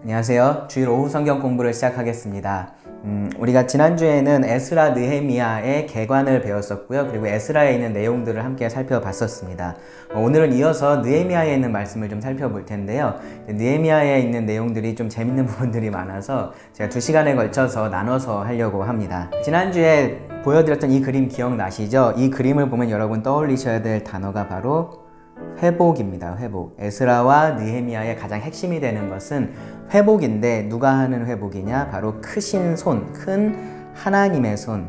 안녕하세요. 주일 오후 성경 공부를 시작하겠습니다. 우리가 지난주에는 에스라 느헤미야의 개관을 배웠었고요. 그리고 에스라에 있는 내용들을 함께 살펴봤었습니다. 오늘은 이어서 느헤미야에 있는 말씀을 좀 살펴볼 텐데요. 느헤미야에 있는 내용들이 좀 재밌는 부분들이 많아서 제가 2시간에 걸쳐서 나눠서 하려고 합니다. 지난주에 보여드렸던 이 그림 기억나시죠? 이 그림을 보면 여러분 떠올리셔야 될 단어가 바로 회복입니다. 회복. 에스라와 느헤미야의 가장 핵심이 되는 것은 회복인데 누가 하는 회복이냐? 바로 크신 손, 큰 하나님의 손.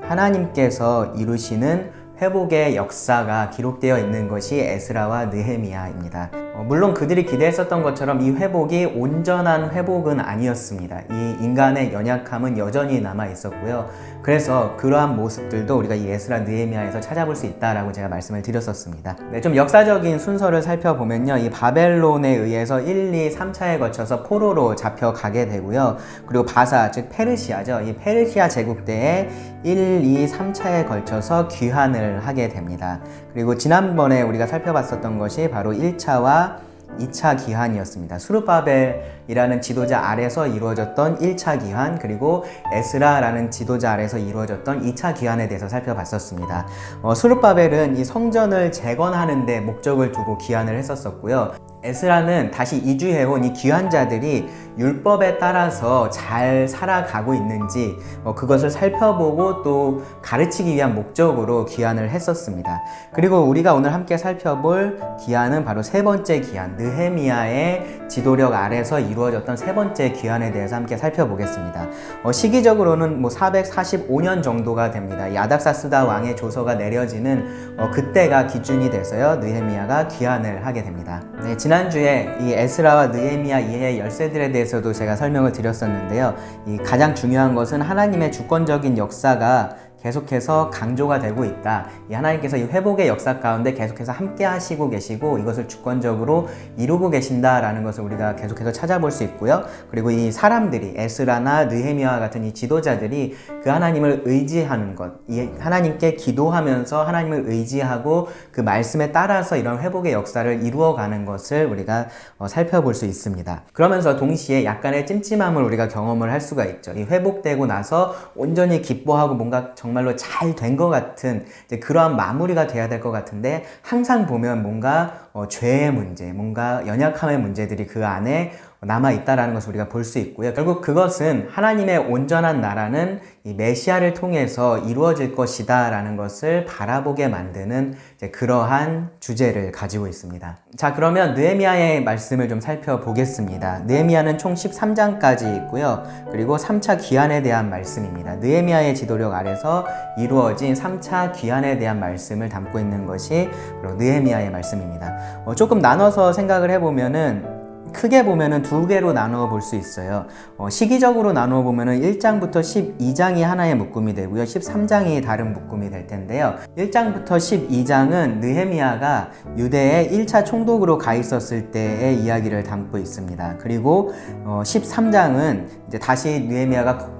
하나님께서 이루시는 회복의 역사가 기록되어 있는 것이 에스라와 느헤미야입니다. 물론 그들이 기대했었던 것처럼 이 회복이 온전한 회복은 아니었습니다. 이 인간의 연약함은 여전히 남아 있었고요. 그래서 그러한 모습들도 우리가 이 에스라 느헤미야에서 찾아볼 수 있다라고 제가 말씀을 드렸었습니다. 네, 좀 역사적인 순서를 살펴보면요. 이 바벨론에 의해서 1, 2, 3차에 거쳐서 포로로 잡혀가게 되고요. 그리고 바사, 즉 페르시아죠. 이 페르시아 제국 때에 1, 2, 3차에 걸쳐서 귀환을 하게 됩니다. 그리고 지난번에 우리가 살펴봤었던 것이 바로 1차와 2차 기환이었습니다. 수르바벨이라는 지도자 아래서 이루어졌던 1차 기환, 그리고 에스라라는 지도자 아래서 이루어졌던 2차 기환에 대해서 살펴봤었습니다. 수르바벨은 이 성전을 재건하는 데 목적을 두고 기환을 했었고요. 에스라는 다시 이주해온 이 귀환자들이 율법에 따라서 잘 살아가고 있는지 그것을 살펴보고 또 가르치기 위한 목적으로 귀환을 했었습니다. 그리고 우리가 오늘 함께 살펴볼 귀환은 바로 세 번째 귀환, 느헤미야의 지도력 아래서 이루어졌던 세 번째 귀환에 대해서 함께 살펴보겠습니다. 시기적으로는 445년 정도가 됩니다. 이 아닥사스다 왕의 조서가 내려지는 그때가 기준이 돼서요, 느헤미야가 귀환을 하게 됩니다. 네, 지난주에 이 에스라와 느헤미야 이해의 열쇠들에 대해서도 제가 설명을 드렸었는데요. 이 가장 중요한 것은 하나님의 주권적인 역사가 계속해서 강조가 되고 있다. 이 하나님께서 이 회복의 역사 가운데 계속해서 함께 하시고 계시고 이것을 주권적으로 이루고 계신다라는 것을 우리가 계속해서 찾아볼 수 있고요. 그리고 이 사람들이 에스라나 느헤미야 같은 이 지도자들이 그 하나님을 의지하는 것, 이 하나님께 기도하면서 하나님을 의지하고 그 말씀에 따라서 이런 회복의 역사를 이루어가는 것을 우리가 살펴볼 수 있습니다. 그러면서 동시에 약간의 찜찜함을 우리가 경험을 할 수가 있죠. 이 회복되고 나서 온전히 기뻐하고 뭔가 정말로 잘 된 것 같은 그러한 마무리가 돼야 될 것 같은데 항상 보면 뭔가 죄의 문제, 뭔가 연약함의 문제들이 그 안에 남아있다라는 것을 우리가 볼 수 있고요. 결국 그것은 하나님의 온전한 나라는 이 메시아를 통해서 이루어질 것이다 라는 것을 바라보게 만드는 그러한 주제를 가지고 있습니다. 자, 그러면 느헤미야의 말씀을 좀 살펴보겠습니다. 느헤미야는 총 13장까지 있고요. 그리고 3차 귀환에 대한 말씀입니다. 느헤미야의 지도력 아래서 이루어진 3차 귀환에 대한 말씀을 담고 있는 것이 바로 느헤미야의 말씀입니다. 조금 나눠서 생각을 해보면은 크게 보면은 두 개로 나누어 볼 수 있어요. 시기적으로 나누어 보면은 1장부터 12장이 하나의 묶음이 되고요. 13장이 다른 묶음이 될 텐데요. 1장부터 12장은 느헤미야가 유대에 1차 총독으로 가 있었을 때의 이야기를 담고 있습니다. 그리고 13장은 이제 다시 느헤미야가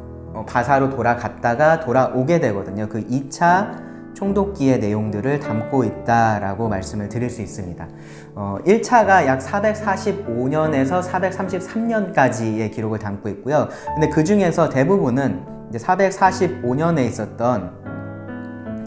바사로 돌아갔다가 돌아오게 되거든요. 그 2차 총독기의 내용들을 담고 있다라고 말씀을 드릴 수 있습니다. 1차가 약 445년에서 433년까지의 기록을 담고 있고요. 근데 그 중에서 대부분은 이제 445년에 있었던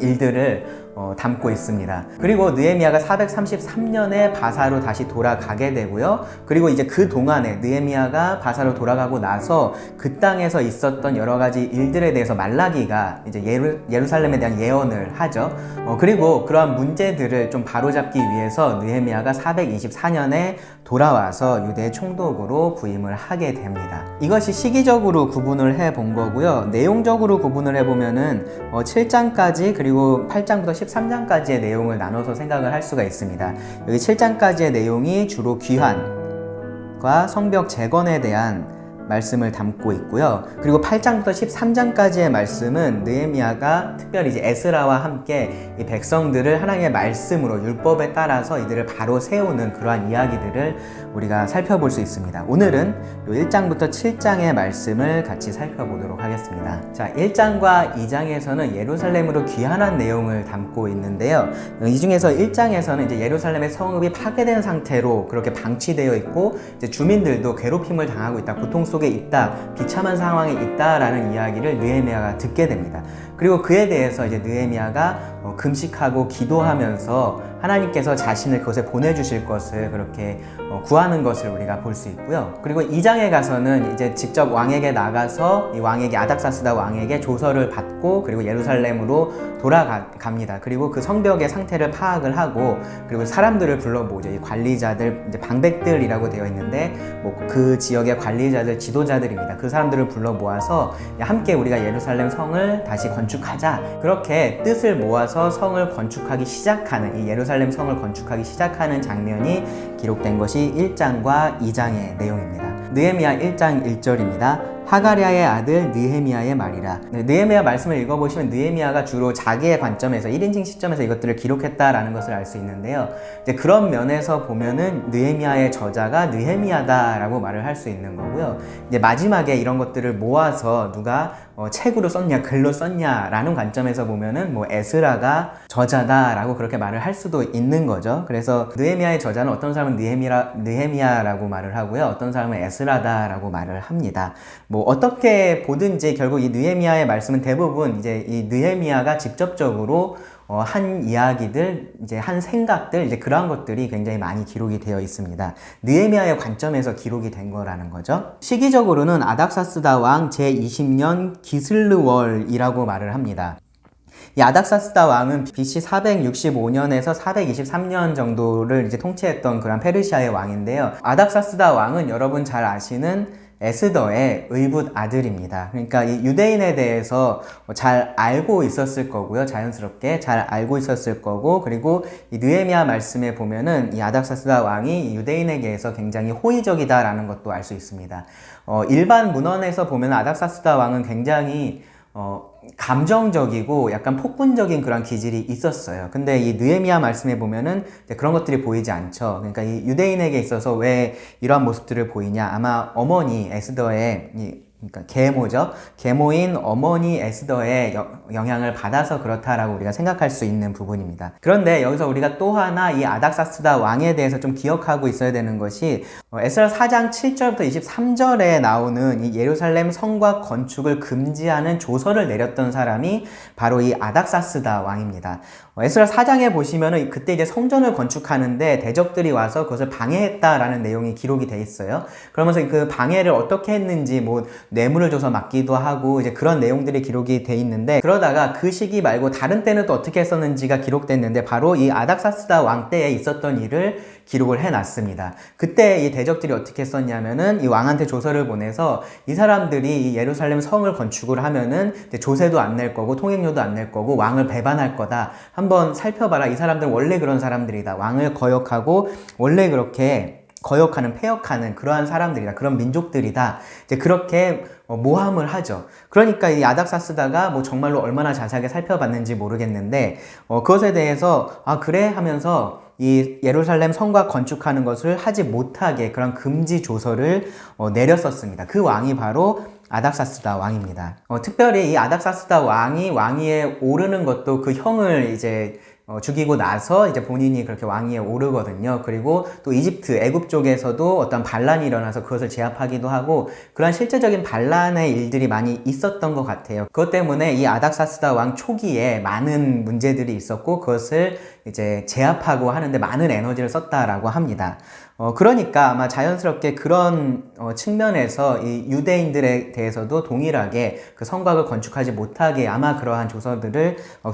일들을 담고 있습니다. 그리고 느헤미야가 433년에 바사로 다시 돌아가게 되고요. 그리고 이제 그 동안에 느헤미야가 바사로 돌아가고 나서 그 땅에서 있었던 여러 가지 일들에 대해서 말라기가 이제 예루살렘에 대한 예언을 하죠. 그리고 그러한 문제들을 좀 바로잡기 위해서 느헤미야가 424년에 돌아와서 유대 총독으로 부임을 하게 됩니다. 이것이 시기적으로 구분을 해 본 거고요. 내용적으로 구분을 해보면은 7장까지 그리고 8장부터 13장까지의 내용을 나눠서 생각을 할 수가 있습니다. 여기 7장까지의 내용이 주로 귀환과 성벽 재건에 대한 말씀을 담고 있고요. 그리고 8장부터 13장까지의 말씀은 느헤미야가 특별히 이제 에스라와 함께 이 백성들을 하나님의 말씀으로 율법에 따라서 이들을 바로 세우는 그러한 이야기들을 우리가 살펴볼 수 있습니다. 오늘은 1장부터 7장의 말씀을 같이 살펴보도록 하겠습니다. 자, 1장과 2장에서는 예루살렘으로 귀환한 내용을 담고 있는데요. 이 중에서 1장에서는 이제 예루살렘의 성읍이 파괴된 상태로 그렇게 방치되어 있고 이제 주민들도 괴롭힘을 당하고 있다, 고통 속에 있다, 비참한 상황에 있다라는 이야기를 느헤미야가 듣게 됩니다. 그리고 그에 대해서 이제 느헤미야가 금식하고 기도하면서 하나님께서 자신을 그곳에 보내주실 것을 그렇게 구하는 것을 우리가 볼 수 있고요. 그리고 2장에 가서는 이제 직접 왕에게 나가서 이 왕에게 아닥사스다 왕에게 조서를 받고 그리고 예루살렘으로 돌아갑니다. 그리고 그 성벽의 상태를 파악을 하고 그리고 사람들을 불러 모으죠. 이 관리자들, 이제 방백들이라고 되어 있는데 뭐 그 지역의 관리자들, 지도자들입니다. 그 사람들을 불러 모아서 함께 우리가 예루살렘 성을 다시 건축하자. 그렇게 뜻을 모아서 성을 건축하기 시작하는 이 예루살렘 성을 건축하기 시작하는 장면이 기록된 것이 1장과 2장의 내용입니다. 느헤미야 1장 1절입니다. 하가랴의 아들 느헤미야의 말이라. 느헤미야 말씀을 읽어보시면 느헤미야가 주로 자기의 관점에서 1인칭 시점에서 이것들을 기록했다라는 것을 알 수 있는데요. 이제 그런 면에서 보면은 느헤미야의 저자가 느헤미야다라고 말을 할 수 있는 거고요. 이제 마지막에 이런 것들을 모아서 누가 책으로 썼냐, 글로 썼냐라는 관점에서 보면은 뭐 에스라가 저자다라고 그렇게 말을 할 수도 있는 거죠. 그래서 느헤미야의 저자는 어떤 사람은 느헤미야라고 말을 하고요. 어떤 사람은 에스라다라고 말을 합니다. 뭐 어떻게 보든지 결국 이 느헤미야의 말씀은 대부분 이제 이 느헤미야가 직접적으로 한 이야기들, 이제 한 생각들, 이제 그러한 것들이 굉장히 많이 기록이 되어 있습니다. 느헤미야의 관점에서 기록이 된 거라는 거죠. 시기적으로는 아닥사스다 왕 제20년 기슬르월이라고 말을 합니다. 이 아닥사스다 왕은 BC 465년에서 423년 정도를 이제 통치했던 그런 페르시아의 왕인데요. 아닥사스다 왕은 여러분 잘 아시는 에스더의 의붓 아들입니다. 그러니까 이 유대인에 대해서 잘 알고 있었을 거고요. 자연스럽게 잘 알고 있었을 거고, 그리고 이 느헤미야 말씀에 보면은 이 아닥사스다 왕이 유대인에게서 굉장히 호의적이다라는 것도 알 수 있습니다. 일반 문헌에서 보면 아닥사스다 왕은 굉장히 감정적이고 약간 폭군적인 그런 기질이 있었어요. 근데 이 느헤미야 말씀에 보면은 그런 것들이 보이지 않죠. 그러니까 이 유대인에게 있어서 왜 이러한 모습들을 보이냐? 아마 어머니 에스더의 그러니까 계모죠. 계모인 어머니 에스더의 영향을 받아서 그렇다라고 우리가 생각할 수 있는 부분입니다. 그런데 여기서 우리가 또 하나 이 아닥사스다 왕에 대해서 좀 기억하고 있어야 되는 것이 에스라 4장 7절부터 23절에 나오는 이 예루살렘 성곽 건축을 금지하는 조서를 내렸던 사람이 바로 이 아닥사스다 왕입니다. 에스라 4장에 보시면은 그때 이제 성전을 건축하는데 대적들이 와서 그것을 방해했다라는 내용이 기록이 돼 있어요. 그러면서 그 방해를 어떻게 했는지 뭐 뇌물을 줘서 막기도 하고 이제 그런 내용들이 기록이 돼 있는데, 그러다가 그 시기 말고 다른 때는 또 어떻게 했었는지가 기록됐는데 바로 이 아닥사스다 왕 때에 있었던 일을 기록을 해놨습니다. 그때 이 대적들이 어떻게 했었냐면은 이 왕한테 조서를 보내서 이 사람들이 이 예루살렘 성을 건축을 하면은 조세도 안 낼 거고 통행료도 안 낼 거고 왕을 배반할 거다. 한번 살펴봐라. 이 사람들은 원래 그런 사람들이다. 왕을 거역하고 원래 그렇게 거역하는, 폐역하는 그러한 사람들이다. 그런 민족들이다. 이제 그렇게 모함을 하죠. 그러니까 이 아닥사스다가 뭐 정말로 얼마나 자세하게 살펴봤는지 모르겠는데 그것에 대해서 아 그래 하면서 이 예루살렘 성곽 건축하는 것을 하지 못하게 그런 금지 조서를 내렸었습니다. 그 왕이 바로 아닥사스다 왕입니다. 특별히 이 아닥사스다 왕이 왕위에 오르는 것도 그 형을 이제 죽이고 나서 이제 본인이 그렇게 왕위에 오르거든요. 그리고 또 이집트, 애굽 쪽에서도 어떤 반란이 일어나서 그것을 제압하기도 하고 그런 실제적인 반란의 일들이 많이 있었던 것 같아요. 그것 때문에 이 아닥사스다 왕 초기에 많은 문제들이 있었고 그것을 이제 제압하고 하는데 많은 에너지를 썼다라고 합니다. 그러니까 아마 자연스럽게 그런 측면에서 이 유대인들에 대해서도 동일하게 그 성곽을 건축하지 못하게 아마 그러한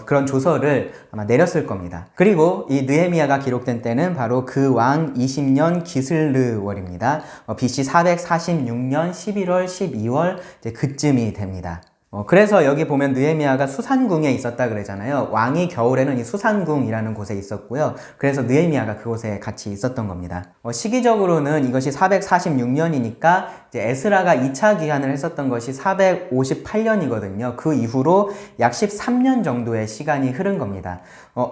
그런 조서를 아마 내렸을 겁니다. 그리고 이 느헤미야가 기록된 때는 바로 그 왕 20년 기슬르월입니다. BC 446년 11월, 12월 이제 그쯤이 됩니다. 그래서 여기 보면 느헤미야가 수산궁에 있었다 그러잖아요. 왕이 겨울에는 이 수산궁이라는 곳에 있었고요. 그래서 느헤미야가 그곳에 같이 있었던 겁니다. 시기적으로는 이것이 446년이니까 이제 에스라가 2차 귀환을 했었던 것이 458년이거든요. 그 이후로 약 13년 정도의 시간이 흐른 겁니다.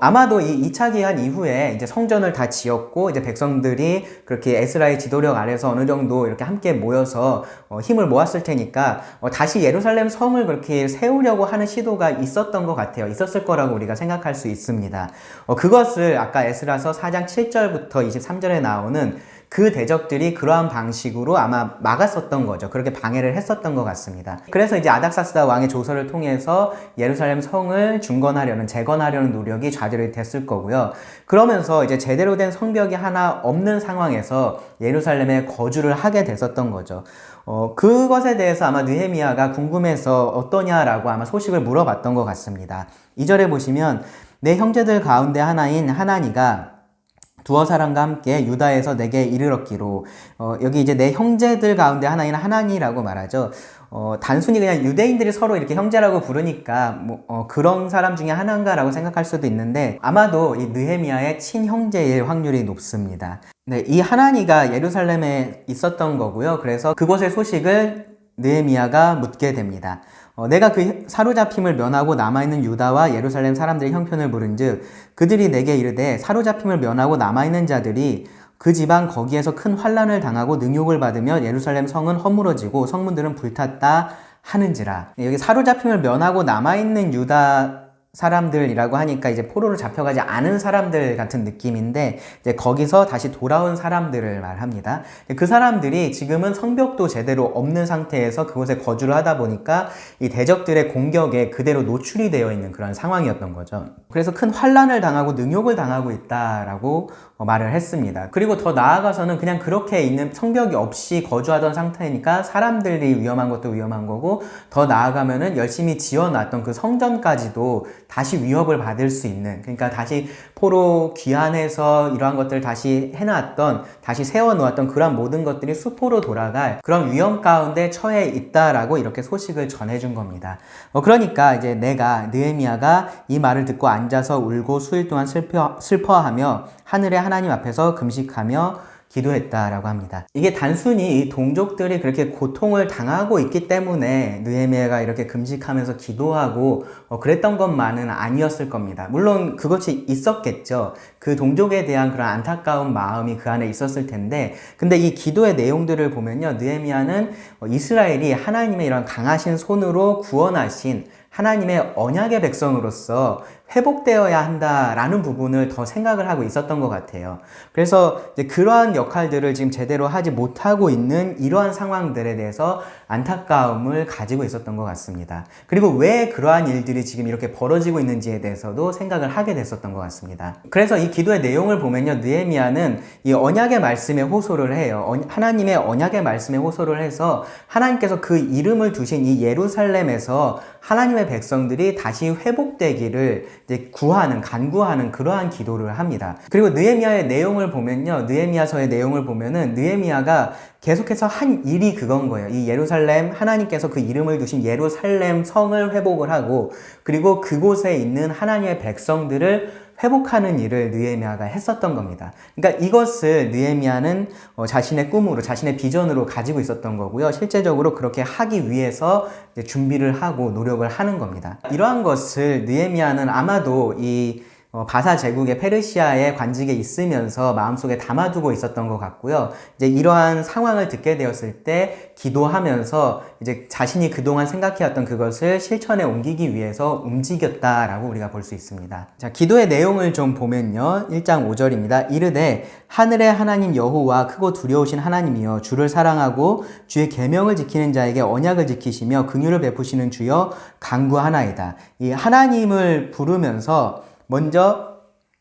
아마도 이 2차 귀환 이후에 이제 성전을 다 지었고 이제 백성들이 그렇게 에스라의 지도력 아래서 어느 정도 이렇게 함께 모여서 힘을 모았을 테니까 다시 예루살렘 성을 그렇게 세우려고 하는 시도가 있었던 것 같아요. 있었을 거라고 우리가 생각할 수 있습니다. 그것을 아까 에스라서 4장 7절부터 23절에 나오는 그 대적들이 그러한 방식으로 아마 막았었던 거죠. 그렇게 방해를 했었던 것 같습니다. 그래서 이제 아닥사스다 왕의 조서를 통해서 예루살렘 성을 재건하려는 노력이 좌절이 됐을 거고요. 그러면서 이제 제대로 된 성벽이 하나 없는 상황에서 예루살렘에 거주를 하게 됐었던 거죠. 그것에 대해서 아마 느헤미야가 궁금해서 어떠냐라고 아마 소식을 물어봤던 것 같습니다. 2절에 보시면 내 형제들 가운데 하나인 하나니가 두어 사람과 함께 유다에서 내게 이르렀기로, 여기 이제 내 형제들 가운데 하나인 하나니라고 말하죠. 단순히 그냥 유대인들이 서로 이렇게 형제라고 부르니까 그런 사람 중에 하나인가라고 생각할 수도 있는데 아마도 이 느헤미야의 친형제일 확률이 높습니다. 네, 이 하나니가 예루살렘에 있었던 거고요. 그래서 그곳의 소식을 느헤미야가 묻게 됩니다. 내가 그 사로잡힘을 면하고 남아있는 유다와 예루살렘 사람들의 형편을 물은즉 그들이 내게 이르되 사로잡힘을 면하고 남아있는 자들이 그 지방 거기에서 큰 환난을 당하고 능욕을 받으며 예루살렘 성은 허물어지고 성문들은 불탔다 하는지라. 여기 사로잡힘을 면하고 남아있는 유다 사람들이라고 하니까 이제 포로로 잡혀가지 않은 사람들 같은 느낌인데 이제 거기서 다시 돌아온 사람들을 말합니다. 그 사람들이 지금은 성벽도 제대로 없는 상태에서 그곳에 거주를 하다 보니까 이 대적들의 공격에 그대로 노출이 되어 있는 그런 상황이었던 거죠. 그래서 큰 환난을 당하고 능욕을 당하고 있다라고 말을 했습니다. 그리고 더 나아가서는 그냥 그렇게 있는 성벽이 없이 거주하던 상태니까 사람들이 위험한 것도 위험한 거고 더 나아가면은 열심히 지어놨던 그 성전까지도 다시 위협을 받을 수 있는, 그러니까 다시 포로 귀환해서 이러한 것들을 다시 해놨던, 다시 세워놓았던 그런 모든 것들이 수포로 돌아갈 그런 위험 가운데 처해 있다라고 이렇게 소식을 전해준 겁니다. 그러니까 이제 느헤미야가 이 말을 듣고 앉아서 울고 수일 동안 슬퍼하며 하늘의 하나님 앞에서 금식하며 기도했다라고 합니다. 이게 단순히 이 동족들이 그렇게 고통을 당하고 있기 때문에 느헤미야가 이렇게 금식하면서 기도하고 그랬던 것만은 아니었을 겁니다. 물론 그것이 있었겠죠. 그 동족에 대한 그런 안타까운 마음이 그 안에 있었을 텐데, 근데 이 기도의 내용들을 보면요, 느헤미야는 이스라엘이 하나님의 이런 강하신 손으로 구원하신 하나님의 언약의 백성으로서 회복되어야 한다라는 부분을 더 생각을 하고 있었던 것 같아요. 그래서 이제 그러한 역할들을 지금 제대로 하지 못하고 있는 이러한 상황들에 대해서 안타까움을 가지고 있었던 것 같습니다. 그리고 왜 그러한 일들이 지금 이렇게 벌어지고 있는지에 대해서도 생각을 하게 됐었던 것 같습니다. 그래서 이 기도의 내용을 보면요, 느헤미야는 이 언약의 말씀에 호소를 해요. 하나님의 언약의 말씀에 호소를 해서 하나님께서 그 이름을 두신 이 예루살렘에서 하나님의 백성들이 다시 회복되기를 이제 간구하는 그러한 기도를 합니다. 그리고 느헤미야의 내용을 보면요, 느헤미야서의 내용을 보면은 느헤미야가 계속해서 한 일이 그건 거예요. 이 예루살렘, 하나님께서 그 이름을 두신 예루살렘 성을 회복을 하고, 그리고 그곳에 있는 하나님의 백성들을 회복하는 일을 느헤미야가 했었던 겁니다. 그러니까 이것을 느헤미야는 자신의 꿈으로, 자신의 비전으로 가지고 있었던 거고요. 실제적으로 그렇게 하기 위해서 이제 준비를 하고 노력을 하는 겁니다. 이러한 것을 느헤미야는 아마도 이 바사 제국의 페르시아의 관직에 있으면서 마음속에 담아두고 있었던 것 같고요. 이제 이러한 상황을 듣게 되었을 때 기도하면서 이제 자신이 그동안 생각해왔던 그것을 실천에 옮기기 위해서 움직였다라고 우리가 볼 수 있습니다. 자, 기도의 내용을 좀 보면요, 1장 5절입니다. 이르되 하늘의 하나님 여호와 크고 두려우신 하나님이여 주를 사랑하고 주의 계명을 지키는 자에게 언약을 지키시며 긍휼을 베푸시는 주여 간구하나이다. 이 하나님을 부르면서 먼저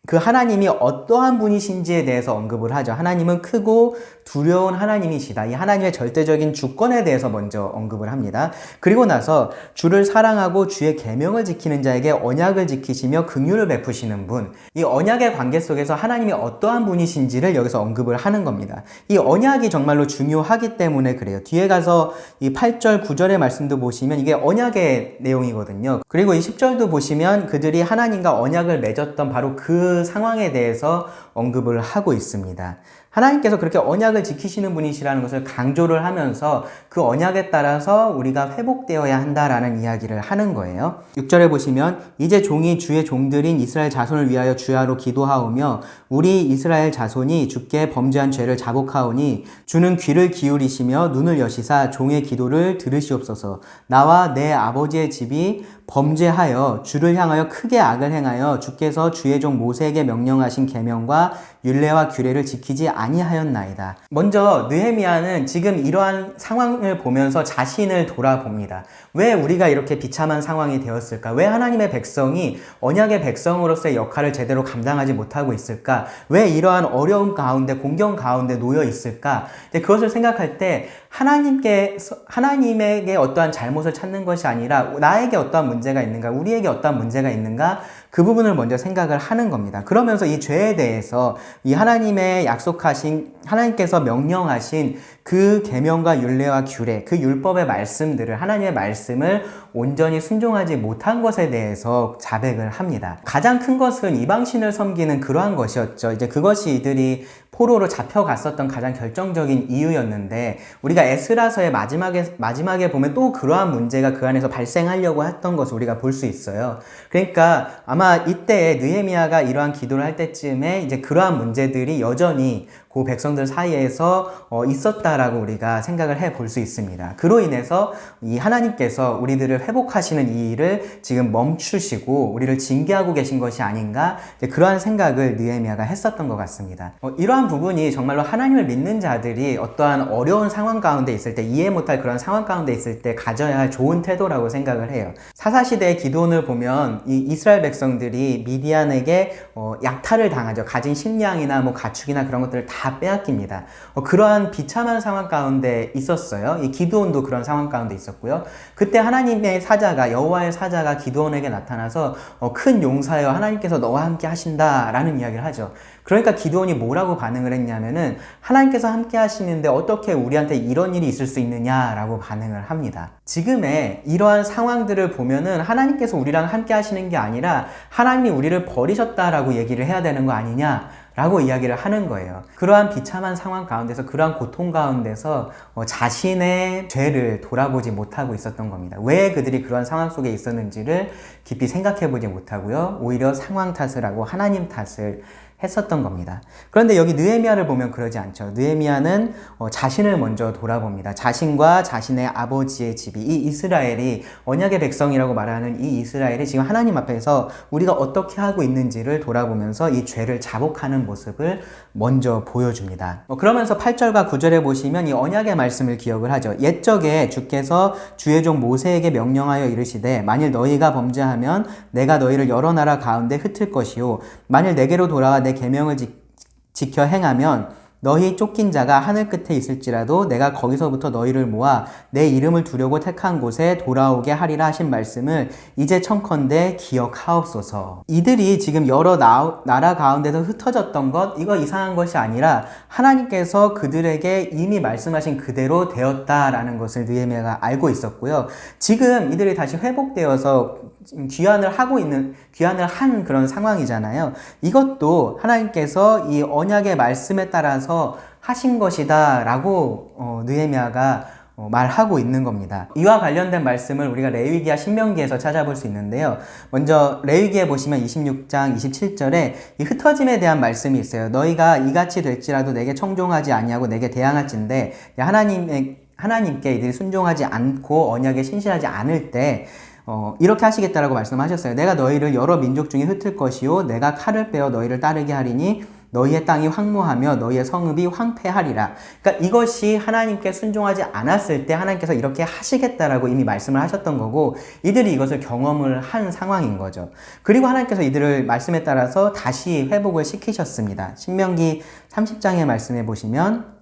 그 하나님이 어떠한 분이신지에 대해서 언급을 하죠. 하나님은 크고 두려운 하나님이시다. 이 하나님의 절대적인 주권에 대해서 먼저 언급을 합니다. 그리고 나서 주를 사랑하고 주의 계명을 지키는 자에게 언약을 지키시며 긍휼을 베푸시는 분. 이 언약의 관계 속에서 하나님이 어떠한 분이신지를 여기서 언급을 하는 겁니다. 이 언약이 정말로 중요하기 때문에 그래요. 뒤에 가서 이 8절, 9절의 말씀도 보시면 이게 언약의 내용이거든요. 그리고 이 10절도 보시면 그들이 하나님과 언약을 맺었던 바로 그 상황에 대해서 언급을 하고 있습니다. 하나님께서 그렇게 언약을 지키시는 분이시라는 것을 강조를 하면서 그 언약에 따라서 우리가 회복되어야 한다라는 이야기를 하는 거예요. 6절에 보시면 이제 종이 주의 종들인 이스라엘 자손을 위하여 주야로 기도하오며 우리 이스라엘 자손이 주께 범죄한 죄를 자복하오니 주는 귀를 기울이시며 눈을 여시사 종의 기도를 들으시옵소서. 나와 내 아버지의 집이 범죄하여 주를 향하여 크게 악을 행하여 주께서 주의 종 모세에게 명령하신 계명과 율례와 규례를 지키지 아니하였나이다. 먼저 느헤미야는 지금 이러한 상황을 보면서 자신을 돌아봅니다. 왜 우리가 이렇게 비참한 상황이 되었을까? 왜 하나님의 백성이 언약의 백성으로서의 역할을 제대로 감당하지 못하고 있을까? 왜 이러한 어려움 가운데 공경 가운데 놓여 있을까? 그것을 생각할 때 하나님에게 어떠한 잘못을 찾는 것이 아니라 나에게 어떠한 문제가 있는가, 우리에게 어떠한 문제가 있는가, 그 부분을 먼저 생각을 하는 겁니다. 그러면서 이 죄에 대해서 이 하나님께서 명령하신 그 계명과 율례와 규례, 그 율법의 말씀들을, 하나님의 말씀을 온전히 순종하지 못한 것에 대해서 자백을 합니다. 가장 큰 것은 이방신을 섬기는 그러한 것이었죠. 이제 그것이 이들이 포로로 잡혀갔었던 가장 결정적인 이유였는데, 우리가 에스라서의 마지막에 보면 또 그러한 문제가 그 안에서 발생하려고 했던 것을 우리가 볼 수 있어요. 그러니까 아마 이때 느헤미야가 이러한 기도를 할 때쯤에 이제 그러한 문제들이 여전히 그 백성들 사이에서 있었다라고 우리가 생각을 해 볼 수 있습니다. 그로 인해서 이 하나님께서 우리들을 회복하시는 이 일을 지금 멈추시고 우리를 징계하고 계신 것이 아닌가, 그러한 생각을 느헤미야가 했었던 것 같습니다. 이러한 부분이 정말로 하나님을 믿는 자들이 어떠한 어려운 상황 가운데 있을 때, 이해 못할 그런 상황 가운데 있을 때 가져야 할 좋은 태도라고 생각을 해요. 사사시대의 기드온을 보면 이 이스라엘 백성들이 미디안에게 약탈을 당하죠. 가진 식량이나 가축이나 그런 것들을 다 빼앗깁니다. 그러한 비참한 상황 가운데 있었어요. 이 기드온도 그런 상황 가운데 있었고요. 그때 하나님의 사자가, 여호와의 사자가 기드온에게 나타나서 큰 용사여, 하나님께서 너와 함께 하신다라는 이야기를 하죠. 그러니까 기드온이 뭐라고 반응을 했냐면은, 하나님께서 함께 하시는데 어떻게 우리한테 이런 일이 있을 수 있느냐라고 반응을 합니다. 지금의 이러한 상황들을 보면은 하나님께서 우리랑 함께 하시는 게 아니라 하나님이 우리를 버리셨다라고 얘기를 해야 되는 거 아니냐 라고 이야기를 하는 거예요. 그러한 비참한 상황 가운데서, 그러한 고통 가운데서 자신의 죄를 돌아보지 못하고 있었던 겁니다. 왜 그들이 그러한 상황 속에 있었는지를 깊이 생각해 보지 못하고요, 오히려 상황 탓을 하고 하나님 탓을 했었던 겁니다. 그런데 여기 느헤미야를 보면 그러지 않죠. 느헤미야는 자신을 먼저 돌아봅니다. 자신과 자신의 아버지의 집이, 이 이스라엘이, 언약의 백성이라고 말하는 이 이스라엘이 지금 하나님 앞에서 우리가 어떻게 하고 있는지를 돌아보면서 이 죄를 자복하는 모습을 먼저 보여줍니다. 그러면서 8절과 9절에 보시면 이 언약의 말씀을 기억을 하죠. 옛적에 주께서 주의 종 모세에게 명령하여 이르시되 만일 너희가 범죄하면 내가 너희를 여러 나라 가운데 흩을 것이요 만일 내게로 돌아와 내 계명을 지켜 행하면 너희 쫓긴 자가 하늘 끝에 있을지라도 내가 거기서부터 너희를 모아 내 이름을 두려고 택한 곳에 돌아오게 하리라 하신 말씀을 이제 청컨대 기억하옵소서. 이들이 지금 여러 나라 가운데서 흩어졌던 것, 이거 이상한 것이 아니라 하나님께서 그들에게 이미 말씀하신 그대로 되었다라는 것을 느헤미야가 알고 있었고요. 지금 이들이 다시 회복되어서 귀환을 한 그런 상황이잖아요. 이것도 하나님께서 이 언약의 말씀에 따라서 하신 것이다 라고 느헤미야가 말하고 있는 겁니다. 이와 관련된 말씀을 우리가 레위기와 신명기에서 찾아볼 수 있는데요. 먼저 레위기에 보시면 26장 27절에 이 흩어짐에 대한 말씀이 있어요. 너희가 이같이 될지라도 내게 청종하지 아니하고 내게 대항할진대, 하나님께 이들이 순종하지 않고 언약에 신실하지 않을 때 이렇게 하시겠다라고 말씀하셨어요. 내가 너희를 여러 민족 중에 흩을 것이요 내가 칼을 빼어 너희를 따르게 하리니 너희의 땅이 황무하며 너희의 성읍이 황폐하리라. 그러니까 이것이 하나님께 순종하지 않았을 때 하나님께서 이렇게 하시겠다라고 이미 말씀을 하셨던 거고, 이들이 이것을 경험을 한 상황인 거죠. 그리고 하나님께서 이들을 말씀에 따라서 다시 회복을 시키셨습니다. 신명기 30장의 말씀에 보시면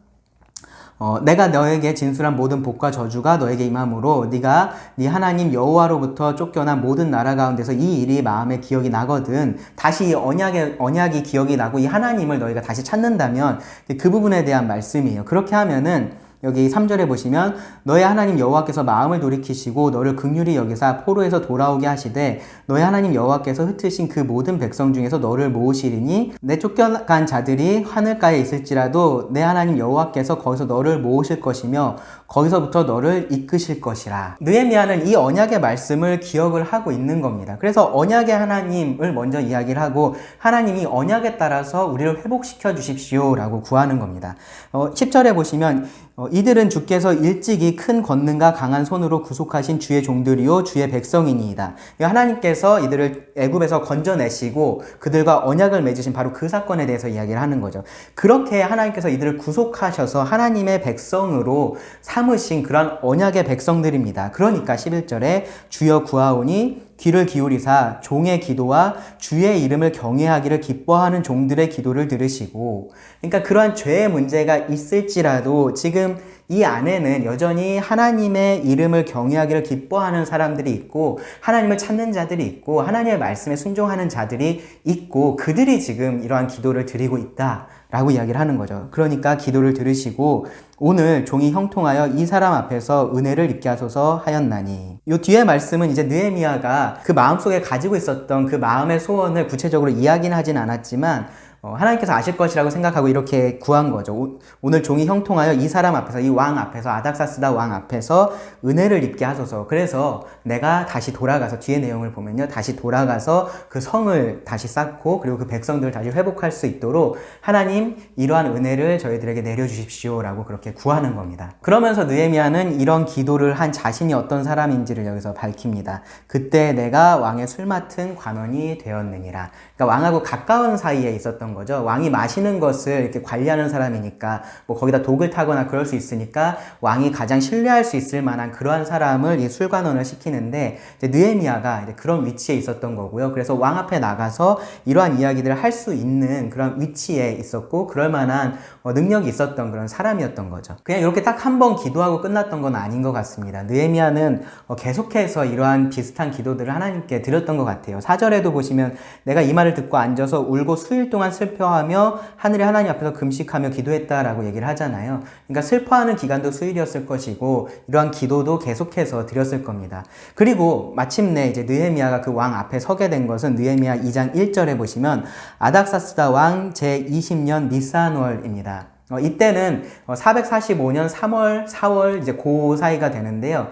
내가 너에게 진술한 모든 복과 저주가 너에게 임함으로 네가 네 하나님 여호와로부터 쫓겨난 모든 나라 가운데서 이 일이 마음에 기억이 나거든. 다시 이 언약이 기억이 나고 이 하나님을 너희가 다시 찾는다면 그 부분에 대한 말씀이에요. 그렇게 하면은 여기 3절에 보시면 너의 하나님 여호와께서 마음을 돌이키시고 너를 긍휼히 여기사 포로에서 돌아오게 하시되 너의 하나님 여호와께서 흩으신 그 모든 백성 중에서 너를 모으시리니 내 쫓겨간 자들이 하늘가에 있을지라도 내 하나님 여호와께서 거기서 너를 모으실 것이며 거기서부터 너를 이끄실 것이라. 느헤미야는 이 언약의 말씀을 기억을 하고 있는 겁니다. 그래서 언약의 하나님을 먼저 이야기를 하고 하나님이 언약에 따라서 우리를 회복시켜 주십시오 라고 구하는 겁니다. 10절에 보시면 이들은 주께서 일찍이 큰 권능과 강한 손으로 구속하신 주의 종들이요 주의 백성이니이다. 하나님께서 이들을 애굽에서 건져내시고 그들과 언약을 맺으신 바로 그 사건에 대해서 이야기를 하는 거죠. 그렇게 하나님께서 이들을 구속하셔서 하나님의 백성으로 삼으신 그런 언약의 백성들입니다. 그러니까 11절에 주여 구하오니 귀를 기울이사 종의 기도와 주의 이름을 경외하기를 기뻐하는 종들의 기도를 들으시고, 그러니까 그러한 죄의 문제가 있을지라도 지금 이 안에는 여전히 하나님의 이름을 경외하기를 기뻐하는 사람들이 있고 하나님을 찾는 자들이 있고 하나님의 말씀에 순종하는 자들이 있고 그들이 지금 이러한 기도를 드리고 있다라고 이야기를 하는 거죠. 그러니까 기도를 들으시고 오늘 종이 형통하여 이 사람 앞에서 은혜를 입게 하소서 하였나니. 요 뒤에 말씀은 이제 느헤미야가 그 마음속에 가지고 있었던 그 마음의 소원을 구체적으로 이야기는 하진 않았지만 하나님께서 아실 것이라고 생각하고 이렇게 구한 거죠. 오늘 종이 형통하여 이 사람 앞에서, 이 왕 앞에서, 아닥사스다 왕 앞에서 은혜를 입게 하소서. 그래서 내가 다시 돌아가서, 뒤에 내용을 보면요, 다시 돌아가서 그 성을 다시 쌓고 그리고 그 백성들을 다시 회복할 수 있도록 하나님 이러한 은혜를 저희들에게 내려주십시오 라고 그렇게 구하는 겁니다. 그러면서 느헤미야는 이런 기도를 한 자신이 어떤 사람인지를 여기서 밝힙니다. 그때 내가 왕의 술 맡은 관원이 되었느니라. 그러니까 왕하고 가까운 사이에 있었던 거죠. 왕이 마시는 것을 이렇게 관리하는 사람이니까 뭐 거기다 독을 타거나 그럴 수 있으니까 왕이 가장 신뢰할 수 있을 만한 그러한 사람을 이 술관원을 시키는데 이제 느헤미야가 이제 그런 위치에 있었던 거고요. 그래서 왕 앞에 나가서 이러한 이야기들을 할 수 있는 그런 위치에 있었고 그럴 만한 능력이 있었던 그런 사람이었던 거죠. 그냥 이렇게 딱 한 번 기도하고 끝났던 건 아닌 것 같습니다. 느헤미야는 계속해서 이러한 비슷한 기도들을 하나님께 드렸던 것 같아요. 4절에도 보시면 내가 이 말을 듣고 앉아서 울고 수일 동안 슬퍼하며 하늘의 하나님 앞에서 금식하며 기도했다라고 얘기를 하잖아요. 그러니까 슬퍼하는 기간도 수일이었을 것이고 이러한 기도도 계속해서 드렸을 겁니다. 그리고 마침내 이제 느헤미야가 그 왕 앞에 서게 된 것은 느헤미야 2장 1절에 보시면 아닥사스다 왕 제20년 니산월입니다. 이때는 445년 3월, 4월 이제 그 사이가 되는데요.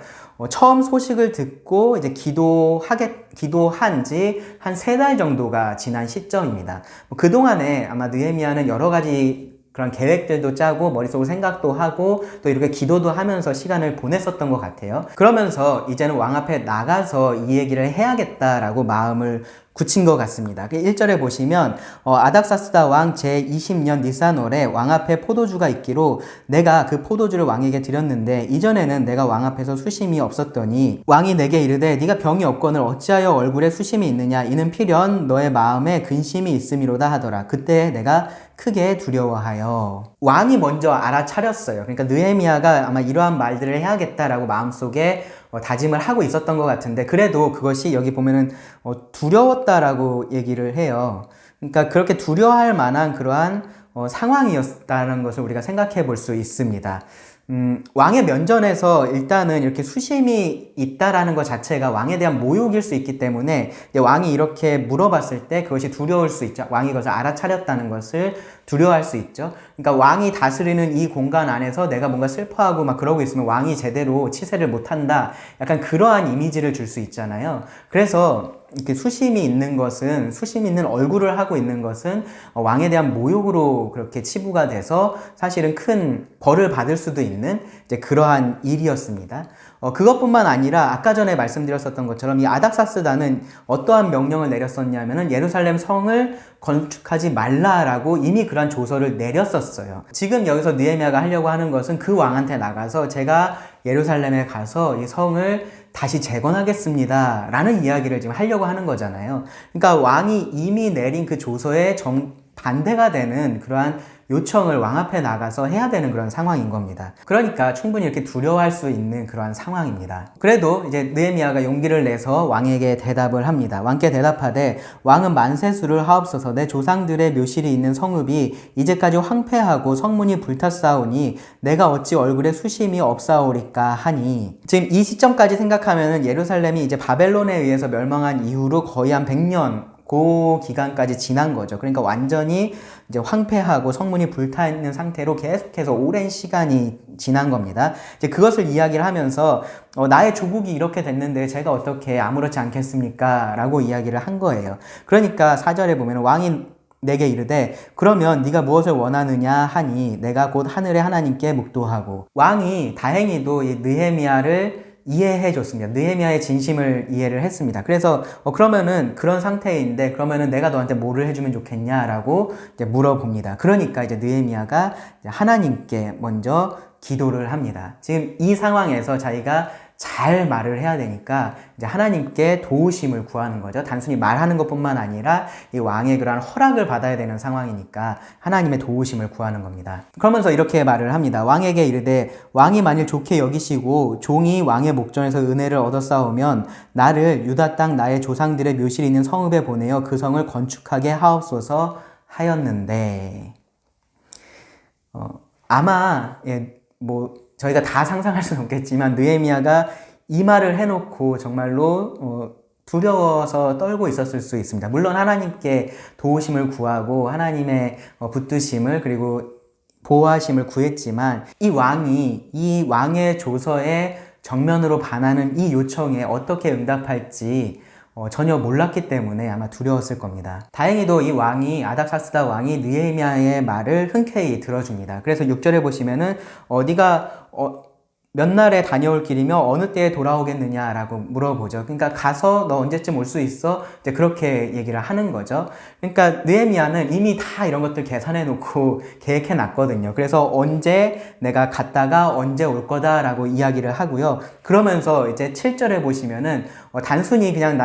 처음 소식을 듣고 이제 기도한 지 한 3달 정도가 지난 시점입니다. 그동안에 아마 느헤미야는 여러 가지 그런 계획들도 짜고 머릿속으로 생각도 하고 또 이렇게 기도도 하면서 시간을 보냈었던 것 같아요. 그러면서 이제는 왕 앞에 나가서 이 얘기를 해야겠다라고 마음을 굳힌 것 같습니다. 1절에 보시면 아닥사스다 왕 제20년 니산월에 왕 앞에 포도주가 있기로 내가 그 포도주를 왕에게 드렸는데 이전에는 내가 왕 앞에서 수심이 없었더니 왕이 내게 이르되 네가 병이 없거늘 어찌하여 얼굴에 수심이 있느냐 이는 필연 너의 마음에 근심이 있음이로다 하더라. 그때 내가 크게 두려워하여. 왕이 먼저 알아차렸어요. 그러니까 느헤미야가 아마 이러한 말들을 해야겠다라고 마음속에 다짐을 하고 있었던 것 같은데 그래도 그것이 여기 보면은 두려웠다라고 얘기를 해요. 그러니까 그렇게 두려워할 만한 그러한 상황이었다는 것을 우리가 생각해 볼 수 있습니다. 왕의 면전에서 일단은 이렇게 수심이 있다라는 것 자체가 왕에 대한 모욕일 수 있기 때문에 왕이 이렇게 물어봤을 때 그것이 두려울 수 있죠. 왕이 그것을 알아차렸다는 것을 두려워할 수 있죠. 그러니까 왕이 다스리는 이 공간 안에서 내가 뭔가 슬퍼하고 막 그러고 있으면 왕이 제대로 치세를 못한다. 약간 그러한 이미지를 줄 수 있잖아요. 그래서 이렇게 수심이 있는 얼굴을 하고 있는 것은 왕에 대한 모욕으로 그렇게 치부가 돼서 사실은 큰 벌을 받을 수도 있는 이제 그러한 일이었습니다. 그것뿐만 아니라 아까 전에 말씀드렸었던 것처럼 이 아닥사스다는 어떠한 명령을 내렸었냐면은 예루살렘 성을 건축하지 말라라고 이미 그런 조서를 내렸었어요. 지금 여기서 느헤미야가 하려고 하는 것은 그 왕한테 나가서 제가 예루살렘에 가서 이 성을 다시 재건하겠습니다 라는 이야기를 지금 하려고 하는 거잖아요. 그러니까 왕이 이미 내린 그 조서에 반대가 되는 그러한 요청을 왕 앞에 나가서 해야 되는 그런 상황인 겁니다. 그러니까 충분히 이렇게 두려워할 수 있는 그런 상황입니다. 그래도 이제 느헤미야가 용기를 내서 왕에게 대답을 합니다. 왕께 대답하되 왕은 만세수를 하옵소서. 내 조상들의 묘실이 있는 성읍이 이제까지 황폐하고 성문이 불탔사오니 내가 어찌 얼굴에 수심이 없사오리까 하니, 지금 이 시점까지 생각하면은 예루살렘이 이제 바벨론에 의해서 멸망한 이후로 거의 한 100년 그 기간까지 지난 거죠. 그러니까 완전히 이제 황폐하고 성문이 불타 있는 상태로 계속해서 오랜 시간이 지난 겁니다. 이제 그것을 이야기를 하면서 나의 조국이 이렇게 됐는데 제가 어떻게 아무렇지 않겠습니까? 라고 이야기를 한 거예요. 그러니까 4절에 보면 왕이 내게 이르되 그러면 네가 무엇을 원하느냐 하니 내가 곧 하늘의 하나님께 묵도하고, 왕이 다행히도 이 느헤미야를 이해해 줬습니다. 느헤미야의 진심을 이해를 했습니다. 그래서 그러면은 그런 상태인데 그러면은 내가 너한테 뭐를 해주면 좋겠냐라고 이제 물어봅니다. 그러니까 이제 느헤미야가 이제 하나님께 먼저 기도를 합니다. 지금 이 상황에서 자기가 잘 말을 해야 되니까 이제 하나님께 도우심을 구하는 거죠. 단순히 말하는 것뿐만 아니라 이 왕의 그러한 허락을 받아야 되는 상황이니까 하나님의 도우심을 구하는 겁니다. 그러면서 이렇게 말을 합니다. 왕에게 이르되 왕이 만일 좋게 여기시고 종이 왕의 목전에서 은혜를 얻었사오면 나를 유다 땅 나의 조상들의 묘실이 있는 성읍에 보내어 그 성을 건축하게 하옵소서 하였는데, 아마 저희가 다 상상할 수는 없겠지만 느헤미야가 이 말을 해놓고 정말로 두려워서 떨고 있었을 수 있습니다. 물론 하나님께 도우심을 구하고 하나님의 붙드심을 그리고 보호하심을 구했지만 이 왕의 조서에 정면으로 반하는 이 요청에 어떻게 응답할지 전혀 몰랐기 때문에 아마 두려웠을 겁니다. 다행히도 이 왕이, 아닥사스다 왕이 느헤미야의 말을 흔쾌히 들어줍니다. 그래서 6절에 보시면은 네가 몇 날에 다녀올 길이며 어느 때에 돌아오겠느냐라고 물어보죠. 그러니까 가서 너 언제쯤 올 수 있어? 이제 그렇게 얘기를 하는 거죠. 그러니까 느헤미야는 이미 다 이런 것들 계산해 놓고 계획해 놨거든요. 그래서 언제 내가 갔다가 언제 올 거다라고 이야기를 하고요. 그러면서 이제 7절에 보시면은 단순히 그냥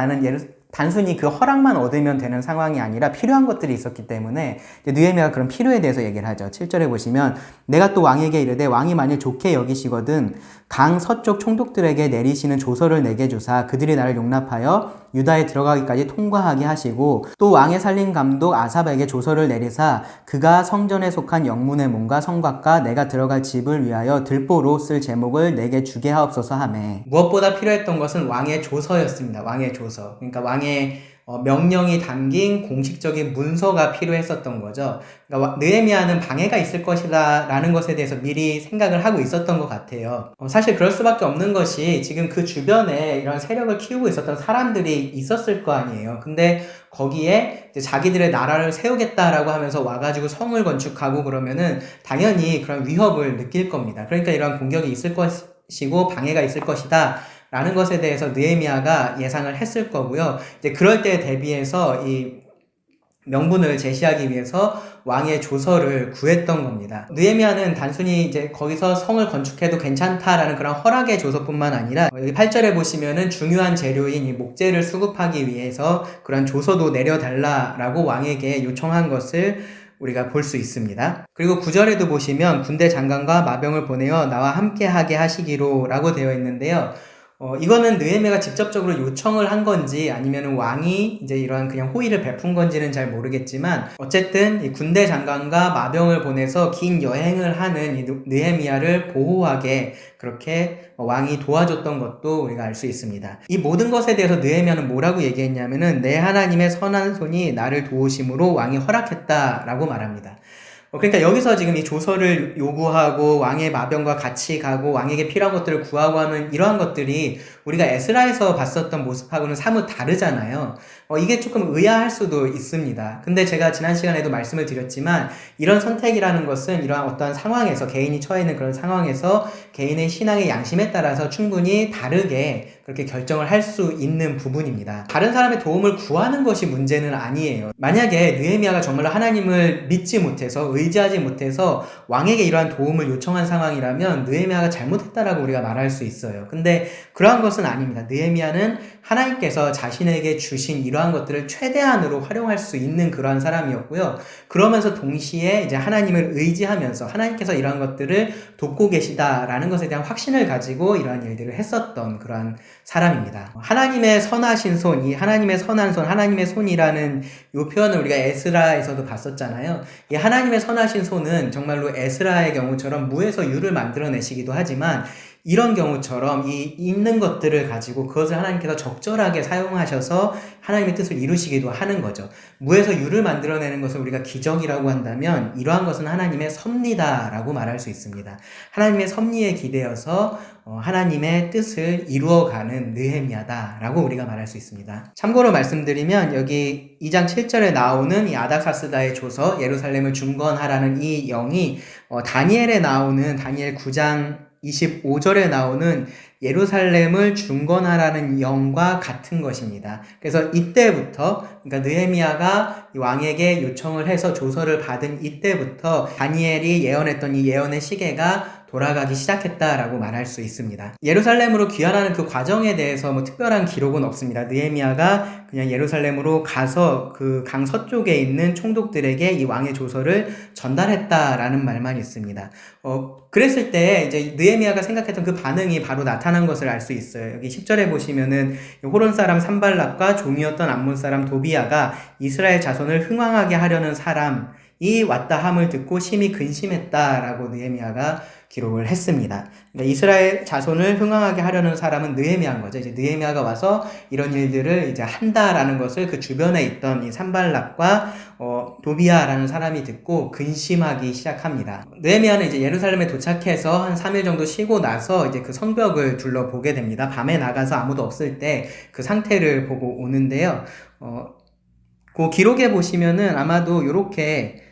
단순히 그 허락만 얻으면 되는 상황이 아니라 필요한 것들이 있었기 때문에 느헤미야가 그런 필요에 대해서 얘기를 하죠. 7절에 보시면 내가 또 왕에게 이르되 왕이 만일 좋게 여기시거든 강 서쪽 총독들에게 내리시는 조서를 내게 주사 그들이 나를 용납하여 유다에 들어가기까지 통과하게 하시고, 또 왕의 살림 감독 아삽에게 조서를 내리사 그가 성전에 속한 영문의 문과 성곽과 내가 들어갈 집을 위하여 들보로 쓸 제목을 내게 주게 하옵소서 하매, 무엇보다 필요했던 것은 왕의 조서였습니다. 왕의 조서. 그러니까 왕의 명령이 담긴 공식적인 문서가 필요했었던 거죠. 그러니까 느헤미야는 방해가 있을 것이다 라는 것에 대해서 미리 생각을 하고 있었던 것 같아요. 사실 그럴 수밖에 없는 것이 지금 그 주변에 이런 세력을 키우고 있었던 사람들이 있었을 거 아니에요. 근데 거기에 이제 자기들의 나라를 세우겠다라고 하면서 와가지고 성을 건축하고 그러면은 당연히 그런 위협을 느낄 겁니다. 그러니까 이런 공격이 있을 것이고 방해가 있을 것이다 라는 것에 대해서 느헤미야가 예상을 했을 거고요. 이제 그럴 때에 대비해서 이 명분을 제시하기 위해서 왕의 조서를 구했던 겁니다. 느헤미야는 단순히 이제 거기서 성을 건축해도 괜찮다라는 그런 허락의 조서뿐만 아니라 여기 8절에 보시면은 중요한 재료인 이 목재를 수급하기 위해서 그런 조서도 내려달라라고 왕에게 요청한 것을 우리가 볼 수 있습니다. 그리고 9절에도 보시면 군대 장관과 마병을 보내어 나와 함께하게 하시기로 라고 되어 있는데요. 이거는 느헤미야가 직접적으로 요청을 한 건지 아니면 왕이 이제 이러한 그냥 호의를 베푼 건지는 잘 모르겠지만, 어쨌든 이 군대 장관과 마병을 보내서 긴 여행을 하는 이 느헤미야를 보호하게 그렇게 왕이 도와줬던 것도 우리가 알 수 있습니다. 이 모든 것에 대해서 느헤미야는 뭐라고 얘기했냐면은 내 하나님의 선한 손이 나를 도우심으로 왕이 허락했다라고 말합니다. 그러니까 여기서 지금 이 조서를 요구하고 왕의 마병과 같이 가고 왕에게 필요한 것들을 구하고 하는 이러한 것들이 우리가 에스라에서 봤었던 모습하고는 사뭇 다르잖아요. 이게 조금 의아할 수도 있습니다. 근데 제가 지난 시간에도 말씀을 드렸지만 이런 선택이라는 것은 이러한 어떠한 상황에서, 개인이 처해 있는 그런 상황에서 개인의 신앙의 양심에 따라서 충분히 다르게 그렇게 결정을 할 수 있는 부분입니다. 다른 사람의 도움을 구하는 것이 문제는 아니에요. 만약에 느헤미야가 정말로 하나님을 믿지 못해서, 의지하지 못해서 왕에게 이러한 도움을 요청한 상황이라면 느헤미야가 잘못했다라고 우리가 말할 수 있어요. 근데 그러한 것은 아닙니다. 느헤미야는 하나님께서 자신에게 주신 이러한 것들을 최대한으로 활용할 수 있는 그러한 사람이었고요. 그러면서 동시에 이제 하나님을 의지하면서 하나님께서 이러한 것들을 돕고 계시다라는 것에 대한 확신을 가지고 이러한 일들을 했었던 그러한 사람입니다. 하나님의 선하신 손, 이 하나님의 선한 손, 하나님의 손이라는 이 표현을 우리가 에스라에서도 봤었잖아요. 이 하나님의 선하신 손은 정말로 에스라의 경우처럼 무에서 유를 만들어내시기도 하지만 이런 경우처럼 이 있는 것들을 가지고 그것을 하나님께서 적절하게 사용하셔서 하나님의 뜻을 이루시기도 하는 거죠. 무에서 유를 만들어내는 것을 우리가 기적이라고 한다면 이러한 것은 하나님의 섭리다라고 말할 수 있습니다. 하나님의 섭리에 기대어서 하나님의 뜻을 이루어가는 느헤미야다라고 우리가 말할 수 있습니다. 참고로 말씀드리면 여기 2장 7절에 나오는 이 아닥사스다의 조서 예루살렘을 중건하라는 이 영이 다니엘에 나오는 다니엘 9장 25절에 나오는 예루살렘을 중건하라는 영과 같은 것입니다. 그래서 이때부터 그러니까 느헤미야가 왕에게 요청을 해서 조서를 받은 이때부터 다니엘이 예언했던 이 예언의 시계가 돌아가기 시작했다라고 말할 수 있습니다. 예루살렘으로 귀환하는 그 과정에 대해서 뭐 특별한 기록은 없습니다. 느헤미야가 그냥 예루살렘으로 가서 그 강 서쪽에 있는 총독들에게 이 왕의 조서를 전달했다라는 말만 있습니다. 그랬을 때 이제 느헤미야가 생각했던 그 반응이 바로 나타난 것을 알 수 있어요. 여기 10절에 보시면은 호론 사람 산발락과 종이었던 암몬 사람 도비야가 이스라엘 자손을 흥왕하게 하려는 사람이 왔다 함을 듣고 심히 근심했다라고 느헤미야가 기록을 했습니다. 그러니까 이스라엘 자손을 흥왕하게 하려는 사람은 느헤미야인 거죠. 이제 느헤미야가 와서 이런 일들을 이제 한다라는 것을 그 주변에 있던 이 산발락과 도비야라는 사람이 듣고 근심하기 시작합니다. 느헤미야는 이제 예루살렘에 도착해서 한 3일 정도 쉬고 나서 이제 그 성벽을 둘러보게 됩니다. 밤에 나가서 아무도 없을 때 그 상태를 보고 오는데요. 그 기록에 보시면은 아마도 요렇게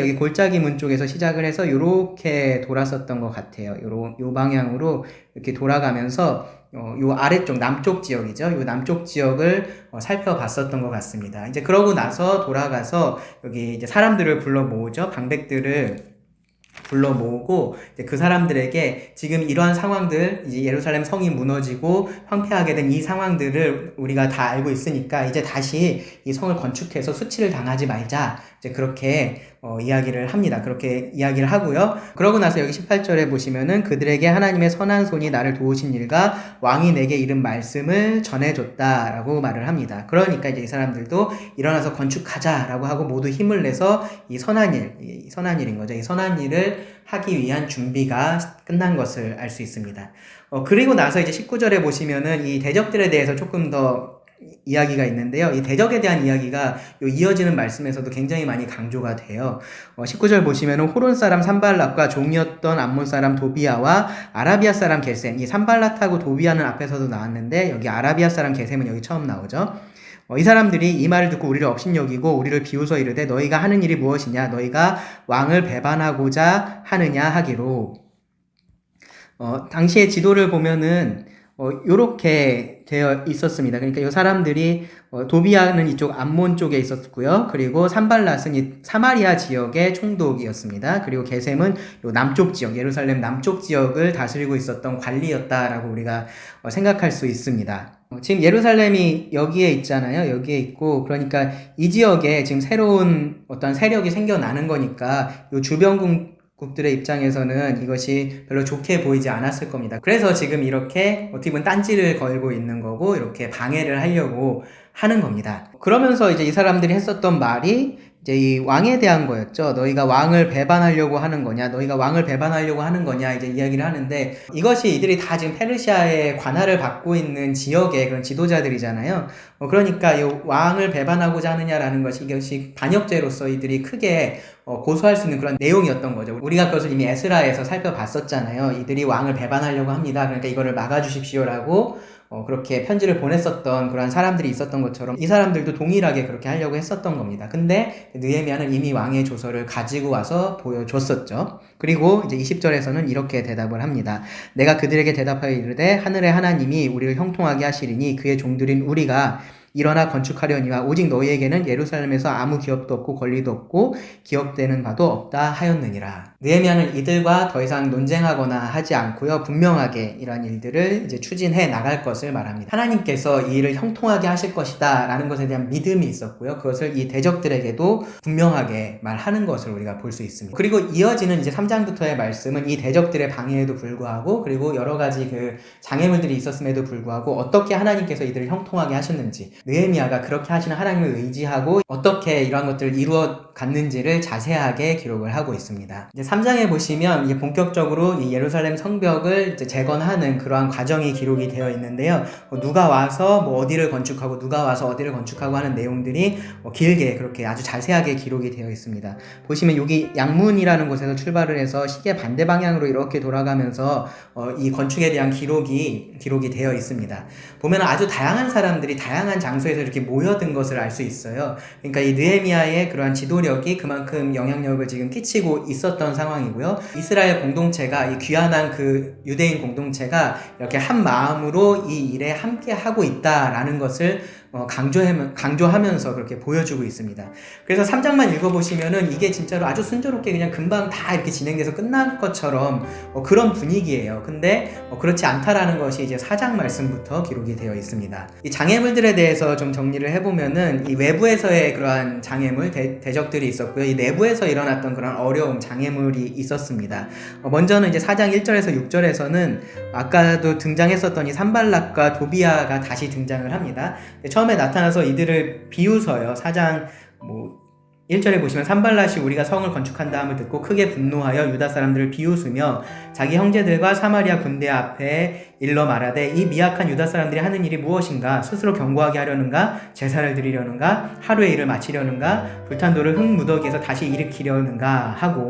여기 골짜기 문 쪽에서 시작을 해서 요렇게 돌았었던 것 같아요. 요 방향으로 이렇게 돌아가면서 요 아래쪽 남쪽 지역이죠. 요 남쪽 지역을 살펴봤었던 것 같습니다. 이제 그러고 나서 돌아가서 여기 이제 사람들을 불러 모으죠. 방백들을 불러 모으고 이제 그 사람들에게 지금 이러한 상황들, 이제 예루살렘 성이 무너지고 황폐하게 된 이 상황들을 우리가 다 알고 있으니까 이제 다시 이 성을 건축해서 수치를 당하지 말자. 이제 그렇게 이야기를 합니다. 그렇게 이야기를 하고요. 그러고 나서 여기 18절에 보시면은 그들에게 하나님의 선한 손이 나를 도우신 일과 왕이 내게 이른 말씀을 전해줬다라고 말을 합니다. 그러니까 이제 이 사람들도 일어나서 건축하자라고 하고 모두 힘을 내서 이 선한 일인 거죠. 이 선한 일을 하기 위한 준비가 끝난 것을 알 수 있습니다. 그리고 나서 이제 19절에 보시면은 이 대적들에 대해서 조금 더 이야기가 있는데요. 이 대적에 대한 이야기가 이어지는 말씀에서도 굉장히 많이 강조가 돼요. 19절 보시면은 호론 사람 산발락과 종이었던 암몬 사람 도비야와 아라비아 사람 게셈. 이 산발락하고 도비야는 앞에서도 나왔는데 여기 아라비아 사람 게셈은 여기 처음 나오죠. 이 사람들이 이 말을 듣고 우리를 업신여기고 우리를 비웃어 이르되 너희가 하는 일이 무엇이냐? 너희가 왕을 배반하고자 하느냐 하기로. 당시의 지도를 보면은 요렇게 되어 있었습니다. 그러니까 이 사람들이 도비야는 이쪽 암몬 쪽에 있었고요. 그리고 산발랏은 이 사마리아 지역의 총독이었습니다. 그리고 게셈은 요 남쪽 지역, 예루살렘 남쪽 지역을 다스리고 있었던 관리였다라고 우리가 생각할 수 있습니다. 지금 예루살렘이 여기에 있잖아요. 여기에 있고, 그러니까 이 지역에 지금 새로운 어떤 세력이 생겨나는 거니까 요 주변국들의 입장에서는 이것이 별로 좋게 보이지 않았을 겁니다. 그래서 지금 이렇게 어떻게 보면 딴지를 걸고 있는 거고 이렇게 방해를 하려고 하는 겁니다. 그러면서 이제 이 사람들이 했었던 말이 이제 이 왕에 대한 거였죠. 너희가 왕을 배반하려고 하는 거냐, 너희가 왕을 배반하려고 하는 거냐, 이제 이야기를 하는데, 이것이 이들이 다 지금 페르시아의 관할을 받고 있는 지역의 그런 지도자들이잖아요. 그러니까 이 왕을 배반하고자 하느냐라는 것이 이것이 반역죄로서 이들이 크게 고소할 수 있는 그런 내용이었던 거죠. 우리가 그것을 이미 에스라에서 살펴봤었잖아요. 이들이 왕을 배반하려고 합니다. 그러니까 이거를 막아주십시오라고 그렇게 편지를 보냈었던 그런 사람들이 있었던 것처럼 이 사람들도 동일하게 그렇게 하려고 했었던 겁니다. 근데 느헤미야는 이미 왕의 조서를 가지고 와서 보여줬었죠. 그리고 이제 20절에서는 이렇게 대답을 합니다. 내가 그들에게 대답하여 이르되 하늘의 하나님이 우리를 형통하게 하시리니 그의 종들인 우리가 일어나 건축하려니와 오직 너희에게는 예루살렘에서 아무 기업도 없고 권리도 없고 기업되는 바도 없다 하였느니라. 느헤미야는 이들과 더 이상 논쟁하거나 하지 않고요, 분명하게 이러한 일들을 이제 추진해 나갈 것을 말합니다. 하나님께서 이 일을 형통하게 하실 것이다 라는 것에 대한 믿음이 있었고요, 그것을 이 대적들에게도 분명하게 말하는 것을 우리가 볼 수 있습니다. 그리고 이어지는 이제 3장부터의 말씀은 이 대적들의 방해에도 불구하고, 그리고 여러 가지 그 장애물들이 있었음에도 불구하고 어떻게 하나님께서 이들을 형통하게 하셨는지, 느헤미야가 그렇게 하시는 하나님을 의지하고 어떻게 이러한 것들을 이루어 갔는지를 자세하게 기록을 하고 있습니다. 이제 3장에 보시면 이제 본격적으로 이 예루살렘 성벽을 이제 재건하는 그러한 과정이 기록이 되어 있는데요. 누가 와서 뭐 어디를 건축하고 누가 와서 어디를 건축하고 하는 내용들이 길게 그렇게 아주 자세하게 기록이 되어 있습니다. 보시면 여기 양문이라는 곳에서 출발을 해서 시계 반대 방향으로 이렇게 돌아가면서 이 건축에 대한 기록이 되어 있습니다. 보면 아주 다양한 사람들이 다양한 장소에서 이렇게 모여든 것을 알 수 있어요. 그러니까 이 느헤미야의 그러한 지도력이 그만큼 영향력을 지금 끼치고 있었던 상황이고요. 이스라엘 공동체가, 이 귀환한 그 유대인 공동체가 이렇게 한 마음으로 이 일에 함께 하고 있다라는 것을 강조하면서 그렇게 보여주고 있습니다. 그래서 3장만 읽어보시면은 이게 진짜로 아주 순조롭게 그냥 금방 다 이렇게 진행돼서 끝날 것처럼 그런 분위기예요. 근데 그렇지 않다라는 것이 이제 4장 말씀부터 기록이 되어 있습니다. 이 장애물들에 대해서 좀 정리를 해보면은 이 외부에서의 그러한 장애물, 대적들이 있었고요. 이 내부에서 일어났던 그런 어려움, 장애물이 있었습니다. 먼저는 이제 4장 1절에서 6절에서는 아까도 등장했었던 이 산발락과 도비아가 다시 등장을 합니다. 처음에 나타나서 이들을 비웃어요. 4장 1절에 보시면 산발랏이 우리가 성을 건축한다 함을 듣고 크게 분노하여 유다 사람들을 비웃으며 자기 형제들과 사마리아 군대 앞에 일러 말하되 이 미약한 유다 사람들이 하는 일이 무엇인가? 스스로 견고하게 하려는가? 제사를 드리려는가? 하루의 일을 마치려는가? 불탄 돌을 흙무더기에서 다시 일으키려는가? 하고,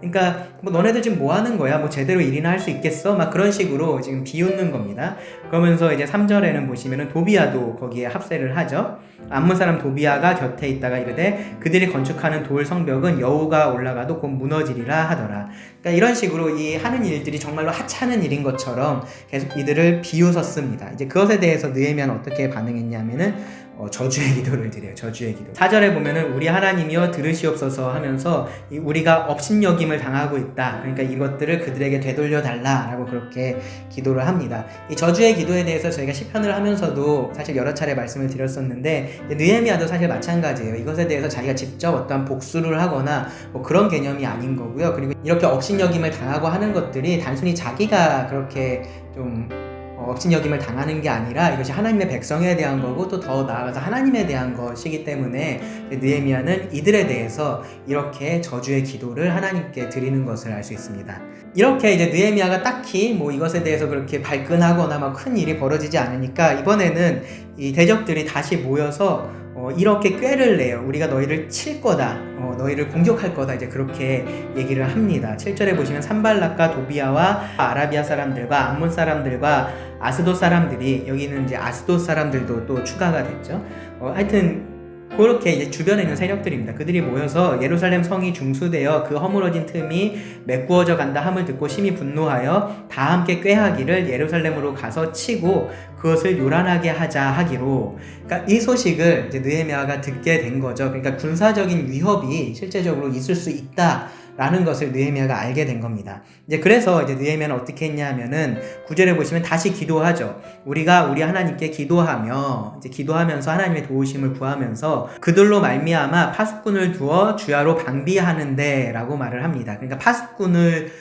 그러니까 너네들 지금 뭐 하는 거야? 제대로 일이나 할 수 있겠어? 막 그런 식으로 지금 비웃는 겁니다. 그러면서 이제 3절에는 보시면은 도비아도 거기에 합세를 하죠. 암몬 사람 도비아가 곁에 있다가 이르되 그들이 건축하는 돌 성벽은 여우가 올라가도 곧 무너지리라 하더라. 그러니까 이런 식으로 이 하는 일들이 정말로 하찮은 일인 것처럼 계속 이들을 비웃었습니다. 이제 그것에 대해서 느헤미야는 어떻게 반응했냐면은 저주의 기도를 드려요. 저주의 기도. 4절에 보면은 우리 하나님이여 들으시옵소서 하면서 우리가 업신여김을 당하고 있다. 그러니까 이것들을 그들에게 되돌려 달라라고 그렇게 기도를 합니다. 이 저주의 기도에 대해서 저희가 시편을 하면서도 사실 여러 차례 말씀을 드렸었는데, 느헤미야도 사실 마찬가지예요. 이것에 대해서 자기가 직접 어떠한 복수를 하거나 그런 개념이 아닌 거고요. 그리고 이렇게 업신여김을 당하고 하는 것들이 단순히 자기가 그렇게 좀 업신여김을 당하는 게 아니라 이것이 하나님의 백성에 대한 거고 또 더 나아가서 하나님에 대한 것이기 때문에 느헤미야는 이들에 대해서 이렇게 저주의 기도를 하나님께 드리는 것을 알 수 있습니다. 이렇게 이제 느헤미야가 딱히 이것에 대해서 그렇게 발끈하거나 막 큰 일이 벌어지지 않으니까 이번에는 이 대적들이 다시 모여서 이렇게 꾀를 내요. 우리가 너희를 칠 거다. 너희를 공격할 거다. 이제 그렇게 얘기를 합니다. 7절에 보시면 산발락과 도비아와 아라비아 사람들과 암몬 사람들과 아스돗 사람들이, 여기는 이제 아스돗 사람들도 또 추가가 됐죠. 하여튼 그렇게 이제 주변에 있는 세력들입니다. 그들이 모여서 예루살렘 성이 중수되어 그 허물어진 틈이 메꾸어져 간다 함을 듣고 심히 분노하여 다 함께 꾀하기를 예루살렘으로 가서 치고 그것을 요란하게 하자 하기로. 그러니까 이 소식을 이제 느헤미야가 듣게 된 거죠. 그러니까 군사적인 위협이 실제적으로 있을 수 있다 라는 것을 느헤미야가 알게 된 겁니다. 이제 그래서 이제 느헤미야는 어떻게 했냐 하면은 9절에 보시면 다시 기도하죠. 우리가 우리 하나님께 기도하면서 하나님의 도우심을 구하면서 그들로 말미암아 파수꾼을 두어 주야로 방비하는데 라고 말을 합니다. 그러니까 파수꾼을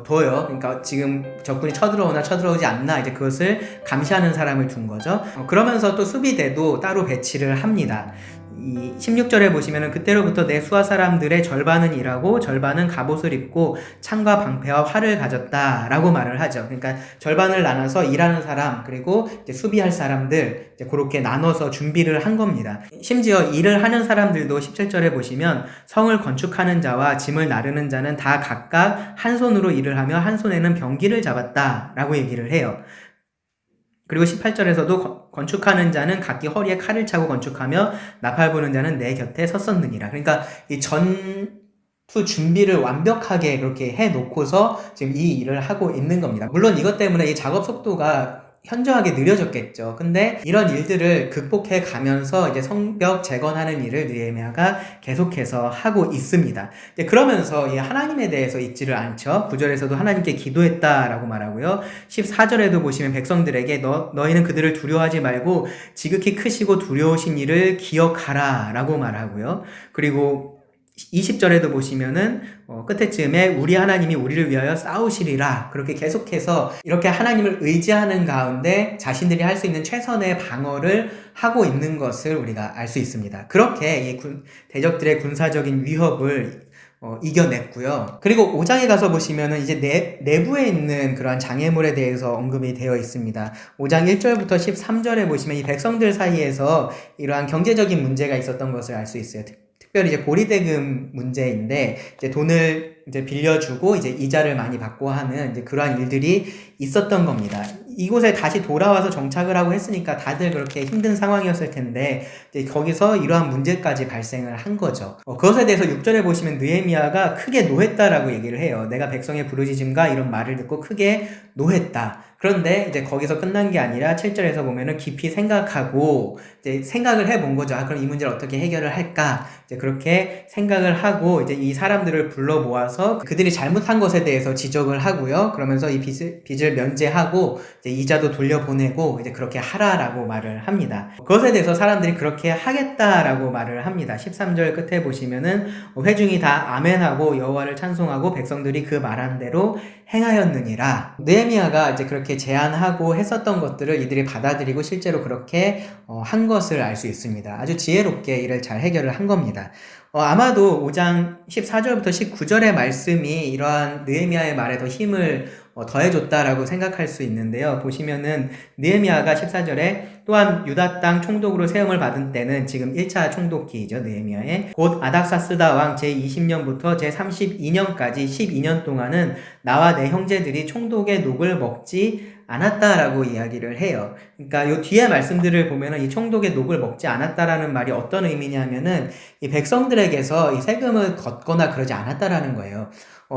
둬요. 그러니까 지금 적군이 쳐들어오나 쳐들어오지 않나 이제 그것을 감시하는 사람을 둔 거죠. 그러면서 또 수비대도 따로 배치를 합니다. 이 16절에 보시면은 그때로부터 내 수하 사람들의 절반은 일하고 절반은 갑옷을 입고 창과 방패와 활을 가졌다 라고 말을 하죠. 그러니까 절반을 나눠서 일하는 사람 그리고 이제 수비할 사람들 이제 그렇게 나눠서 준비를 한 겁니다. 심지어 일을 하는 사람들도 17절에 보시면 성을 건축하는 자와 짐을 나르는 자는 다 각각 한 손으로 일을 하며 한 손에는 병기를 잡았다 라고 얘기를 해요. 그리고 18절에서도 건축하는 자는 각기 허리에 칼을 차고 건축하며 나팔 부는 자는 내 곁에 섰었느니라. 그러니까 이 전투 준비를 완벽하게 그렇게 해놓고서 지금 이 일을 하고 있는 겁니다. 물론 이것 때문에 이 작업 속도가 현저하게 느려졌겠죠. 근데 이런 일들을 극복해 가면서 이제 성벽 재건하는 일을 느헤미야가 계속해서 하고 있습니다. 이제 그러면서 이 하나님에 대해서 잊지를 않죠. 9절에서도 하나님께 기도했다라고 말하고요. 14절에도 보시면 백성들에게 너희는 그들을 두려워하지 말고 지극히 크시고 두려우신 일을 기억하라 라고 말하고요. 그리고 20절에도 보시면은 끝에쯤에 우리 하나님이 우리를 위하여 싸우시리라, 그렇게 계속해서 이렇게 하나님을 의지하는 가운데 자신들이 할 수 있는 최선의 방어를 하고 있는 것을 우리가 알 수 있습니다. 그렇게 이 대적들의 군사적인 위협을 이겨냈고요. 그리고 5장에 가서 보시면은 이제 내부에 있는 그러한 장애물에 대해서 언급이 되어 있습니다. 5장 1절부터 13절에 보시면 이 백성들 사이에서 이러한 경제적인 문제가 있었던 것을 알 수 있어요. 특별히 이제 고리대금 문제인데, 이제 돈을 이제 빌려주고 이제 이자를 많이 받고 하는 이제 그러한 일들이 있었던 겁니다. 이곳에 다시 돌아와서 정착을 하고 했으니까 다들 그렇게 힘든 상황이었을 텐데, 이제 거기서 이러한 문제까지 발생을 한 거죠. 그것에 대해서 6절에 보시면 느헤미야가 크게 노했다라고 얘기를 해요. 내가 백성의 부르짖음과 이런 말을 듣고 크게 노했다. 그런데 이제 거기서 끝난 게 아니라 7절에서 보면은 깊이 생각하고 이제 생각을 해본 거죠. 그럼 이 문제를 어떻게 해결을 할까? 이제 그렇게 생각을 하고 이제 이 사람들을 불러 모아서 그들이 잘못한 것에 대해서 지적을 하고요. 그러면서 이 빚을 면제하고 이제 이자도 돌려보내고 이제 그렇게 하라라고 말을 합니다. 그것에 대해서 사람들이 그렇게 하겠다라고 말을 합니다. 13절 끝에 보시면은 회중이 다 아멘하고 여호와를 찬송하고 백성들이 그 말한 대로 행하였느니라. 느헤미야가 이제 그렇게 제안하고 했었던 것들을 이들이 받아들이고 실제로 그렇게 한 것을 알 수 있습니다. 아주 지혜롭게 이를 잘 해결을 한 겁니다. 아마도 5장 14절부터 19절의 말씀이 이러한 느헤미야의 말에 더 힘을 더해줬다라고 생각할 수 있는데요. 보시면은 느헤미야가 14절에 또한 유다 땅 총독으로 세움을 받은 때는 지금 1차 총독기이죠. 느헤미야의 곧 아닥사스다 왕 제20년부터 제32년까지 12년 동안은 나와 내 형제들이 총독의 녹을 먹지 않았다라고 이야기를 해요. 그러니까 요 뒤에 말씀들을 보면은 이 총독의 녹을 먹지 않았다라는 말이 어떤 의미냐면은 이 백성들에게서 이 세금을 걷거나 그러지 않았다라는 거예요.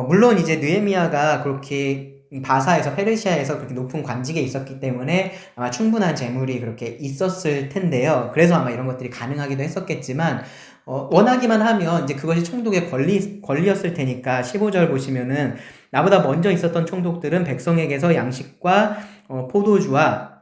물론 이제 느헤미야가 그렇게 바사에서 페르시아에서 그렇게 높은 관직에 있었기 때문에 아마 충분한 재물이 그렇게 있었을 텐데요. 그래서 아마 이런 것들이 가능하기도 했었겠지만 원하기만 하면 이제 그것이 총독의 권리였을 테니까 15절 보시면은 나보다 먼저 있었던 총독들은 백성에게서 양식과 포도주와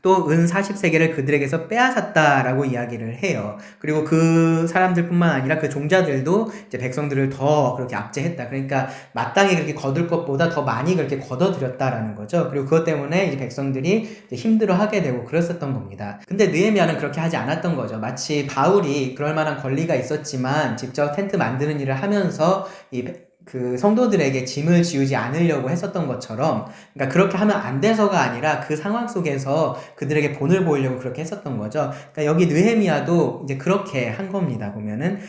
또 은 40세겔을 그들에게서 빼앗았다라고 이야기를 해요. 그리고 그 사람들뿐만 아니라 그 종자들도 이제 백성들을 더 그렇게 압제했다. 그러니까 마땅히 그렇게 거둘 것보다 더 많이 그렇게 걷어들였다라는 거죠. 그리고 그것 때문에 이제 백성들이 이제 힘들어하게 되고 그랬었던 겁니다. 근데 느헤미야는 그렇게 하지 않았던 거죠. 마치 바울이 그럴 만한 권리가 있었지만 직접 텐트 만드는 일을 하면서 그 성도들에게 짐을 지우지 않으려고 했었던 것처럼, 그러니까 그렇게 하면 안 돼서가 아니라 그 상황 속에서 그들에게 본을 보이려고 그렇게 했었던 거죠. 그러니까 여기 느헤미야도 이제 그렇게 한 겁니다. 보면은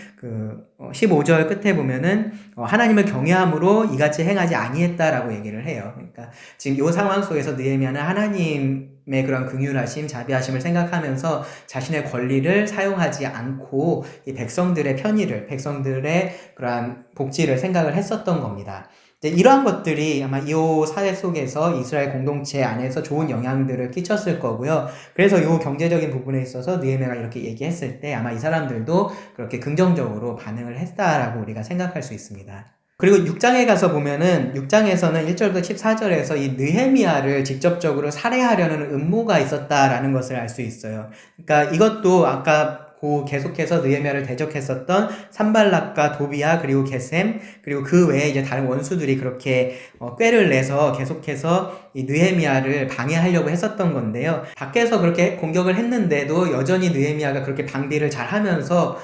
15절 끝에 보면은 하나님을 경외함으로 이같이 행하지 아니했다라고 얘기를 해요. 그러니까 지금 이 상황 속에서 느헤미야는 하나님의 그런 긍휼하심, 자비하심을 생각하면서 자신의 권리를 사용하지 않고 이 백성들의 편의를, 백성들의 그러한 복지를 생각을 했었던 겁니다. 이러한 것들이 아마 이 사회 속에서 이스라엘 공동체 안에서 좋은 영향들을 끼쳤을 거고요. 그래서 이 경제적인 부분에 있어서 느헤미야가 이렇게 얘기했을 때 아마 이 사람들도 그렇게 긍정적으로 반응을 했다라고 우리가 생각할 수 있습니다. 그리고 6장에 가서 보면은 6장에서는 1절부터 14절에서 이 느헤미야를 직접적으로 살해하려는 음모가 있었다라는 것을 알 수 있어요. 그러니까 이것도 아까 계속해서 느헤미야를 대적했었던 산발락과 도비야 그리고 게셈 그리고 그 외에 이제 다른 원수들이 그렇게 꾀를 내서 계속해서 이 느헤미야를 방해하려고 했었던 건데요. 밖에서 그렇게 공격을 했는데도 여전히 느헤미야가 그렇게 방비를 잘 하면서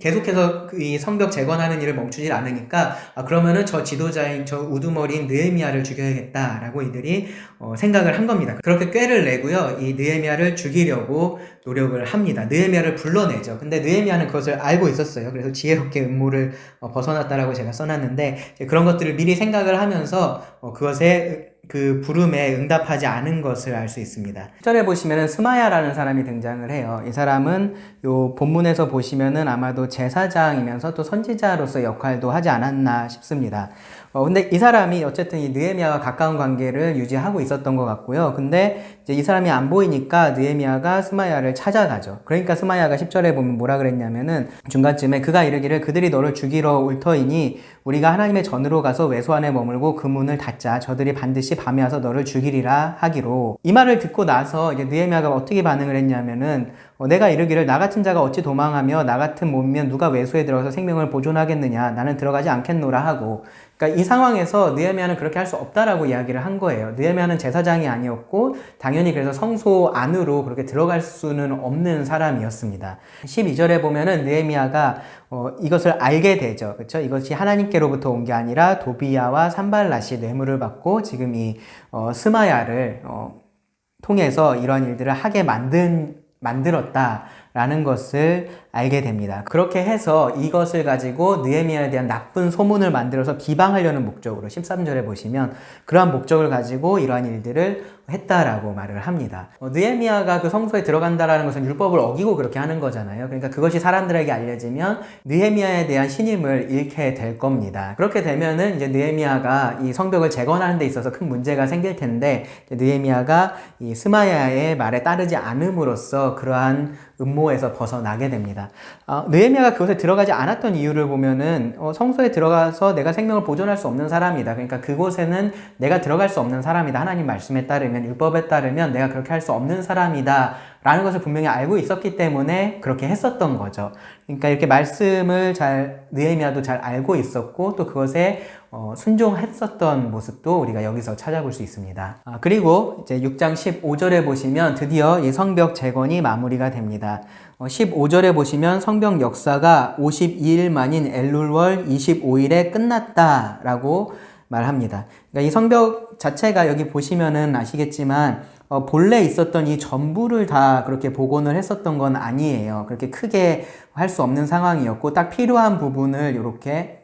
계속해서 이 성벽 재건하는 일을 멈추질 않으니까 그러면은 저 지도자인 저 우두머리인 느헤미야를 죽여야겠다라고 이들이 생각을 한 겁니다. 그렇게 꾀를 내고요. 이 느헤미야를 죽이려고 노력을 합니다. 느헤미야를 불러내죠. 근데 느헤미야는 그것을 알고 있었어요. 그래서 지혜롭게 음모를 벗어났다라고 제가 써놨는데 그런 것들을 미리 생각을 하면서 그것에 그 부름에 응답하지 않은 것을 알 수 있습니다. 1절에 보시면은 스마야라는 사람이 등장을 해요. 이 사람은 요 본문에서 보시면은 아마도 제사장이면서 또 선지자로서 역할도 하지 않았나 싶습니다. 근데 이 사람이 어쨌든 이 느헤미야와 가까운 관계를 유지하고 있었던 것 같고요. 근데 이제 이 사람이 안 보이니까 느헤미야가 스마야를 찾아가죠. 그러니까 스마야가 10절에 보면 뭐라 그랬냐면은 중간쯤에 그가 이르기를 그들이 너를 죽이러 올 터이니 우리가 하나님의 전으로 가서 외소 안에 머물고 그 문을 닫자. 저들이 반드시 밤에 와서 너를 죽이리라 하기로. 이 말을 듣고 나서 이제 느헤미야가 어떻게 반응을 했냐면은 내가 이르기를 나 같은 자가 어찌 도망하며 나 같은 몸이면 누가 외소에 들어가서 생명을 보존하겠느냐. 나는 들어가지 않겠노라 하고. 그러니까 이 상황에서 느헤미야는 그렇게 할 수 없다라고 이야기를 한 거예요. 느헤미야는 제사장이 아니었고 당연히 그래서 성소 안으로 그렇게 들어갈 수는 없는 사람이었습니다. 12절에 보면은 느헤미야가 이것을 알게 되죠. 그렇죠? 이것이 하나님께로부터 온 게 아니라 도비야와 산발랏이 뇌물을 받고 지금 이 스마야를 통해서 이러한 일들을 하게 만들었다라는 것을 알게 됩니다. 그렇게 해서 이것을 가지고 느헤미야에 대한 나쁜 소문을 만들어서 비방하려는 목적으로 13절에 보시면 그러한 목적을 가지고 이러한 일들을 했다라고 말을 합니다. 느헤미야가 그 성소에 들어간다라는 것은 율법을 어기고 그렇게 하는 거잖아요. 그러니까 그것이 사람들에게 알려지면 느헤미야에 대한 신임을 잃게 될 겁니다. 그렇게 되면은 이제 느헤미야가 이 성벽을 재건하는 데 있어서 큰 문제가 생길 텐데 느헤미야가 이 스마야의 말에 따르지 않음으로써 그러한 음모에서 벗어나게 됩니다. 느헤미야가 그곳에 들어가지 않았던 이유를 보면은 성소에 들어가서 내가 생명을 보존할 수 없는 사람이다. 그러니까 그곳에는 내가 들어갈 수 없는 사람이다. 하나님 말씀에 따르면 율법에 따르면 내가 그렇게 할 수 없는 사람이다. 라는 것을 분명히 알고 있었기 때문에 그렇게 했었던 거죠. 그러니까 이렇게 말씀을 느헤미야도 잘 알고 있었고 또 그것에 순종했었던 모습도 우리가 여기서 찾아볼 수 있습니다. 그리고 이제 6장 15절에 보시면 드디어 이 성벽 재건이 마무리가 됩니다. 15절에 보시면 성벽 역사가 52일 만인 엘룰월 25일에 끝났다라고 말합니다. 그러니까 이 성벽 자체가 여기 보시면은 아시겠지만 본래 있었던 이 전부를 다 그렇게 복원을 했었던 건 아니에요. 그렇게 크게 할 수 없는 상황이었고 딱 필요한 부분을 이렇게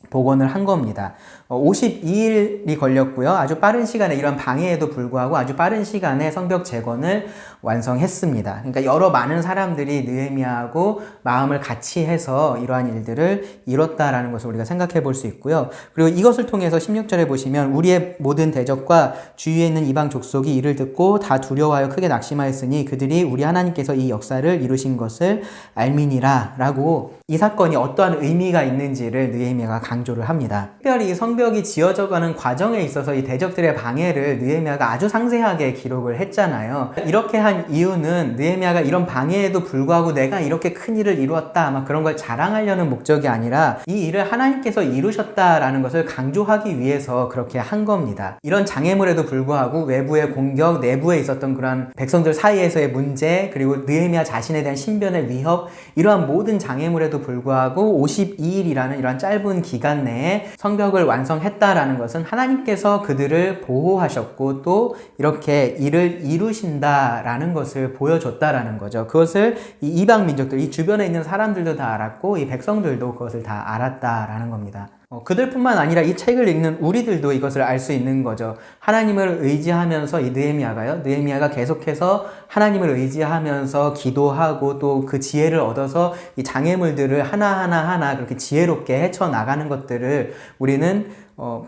복원을 한 겁니다. 52일이 걸렸고요. 아주 빠른 시간에 이런 방해에도 불구하고 아주 빠른 시간에 성벽 재건을 완성했습니다. 그러니까 여러 많은 사람들이 느헤미야하고 마음을 같이 해서 이러한 일들을 이뤘다라는 것을 우리가 생각해 볼 수 있고요. 그리고 이것을 통해서 16절에 보시면 우리의 모든 대적과 주위에 있는 이방 족속이 이를 듣고 다 두려워하여 크게 낙심하였으니 그들이 우리 하나님께서 이 역사를 이루신 것을 알미니라 라고 이 사건이 어떠한 의미가 있는지를 느헤미야가 강조를 합니다. 특별히 이 성벽이 지어져가는 과정에 있어서 이 대적들의 방해를 느헤미야가 아주 상세하게 기록을 했잖아요. 이렇게 한 이유는 느헤미야가 이런 방해에도 불구하고 내가 이렇게 큰 일을 이루었다 막 그런 걸 자랑하려는 목적이 아니라 이 일을 하나님께서 이루셨다라는 것을 강조하기 위해서 그렇게 한 겁니다. 이런 장애물에도 불구하고 외부의 공격, 내부에 있었던 그런 백성들 사이에서의 문제, 그리고 느헤미야 자신에 대한 신변의 위협, 이러한 모든 장애물에도 불구하고 52일이라는 이러한 짧은 기간 내에 성벽을 완성했다라는 것은 하나님께서 그들을 보호하셨고 또 이렇게 일을 이루신다라는 것을 보여줬다라는 거죠. 그것을 이 이방 민족들, 이 주변에 있는 사람들도 다 알았고 이 백성들도 그것을 다 알았다라는 겁니다. 그들뿐만 아니라 이 책을 읽는 우리들도 이것을 알 수 있는 거죠. 하나님을 의지하면서 이 느헤미야가 계속해서 하나님을 의지하면서 기도하고 또 그 지혜를 얻어서 이 장애물들을 하나하나 그렇게 지혜롭게 헤쳐나가는 것들을 우리는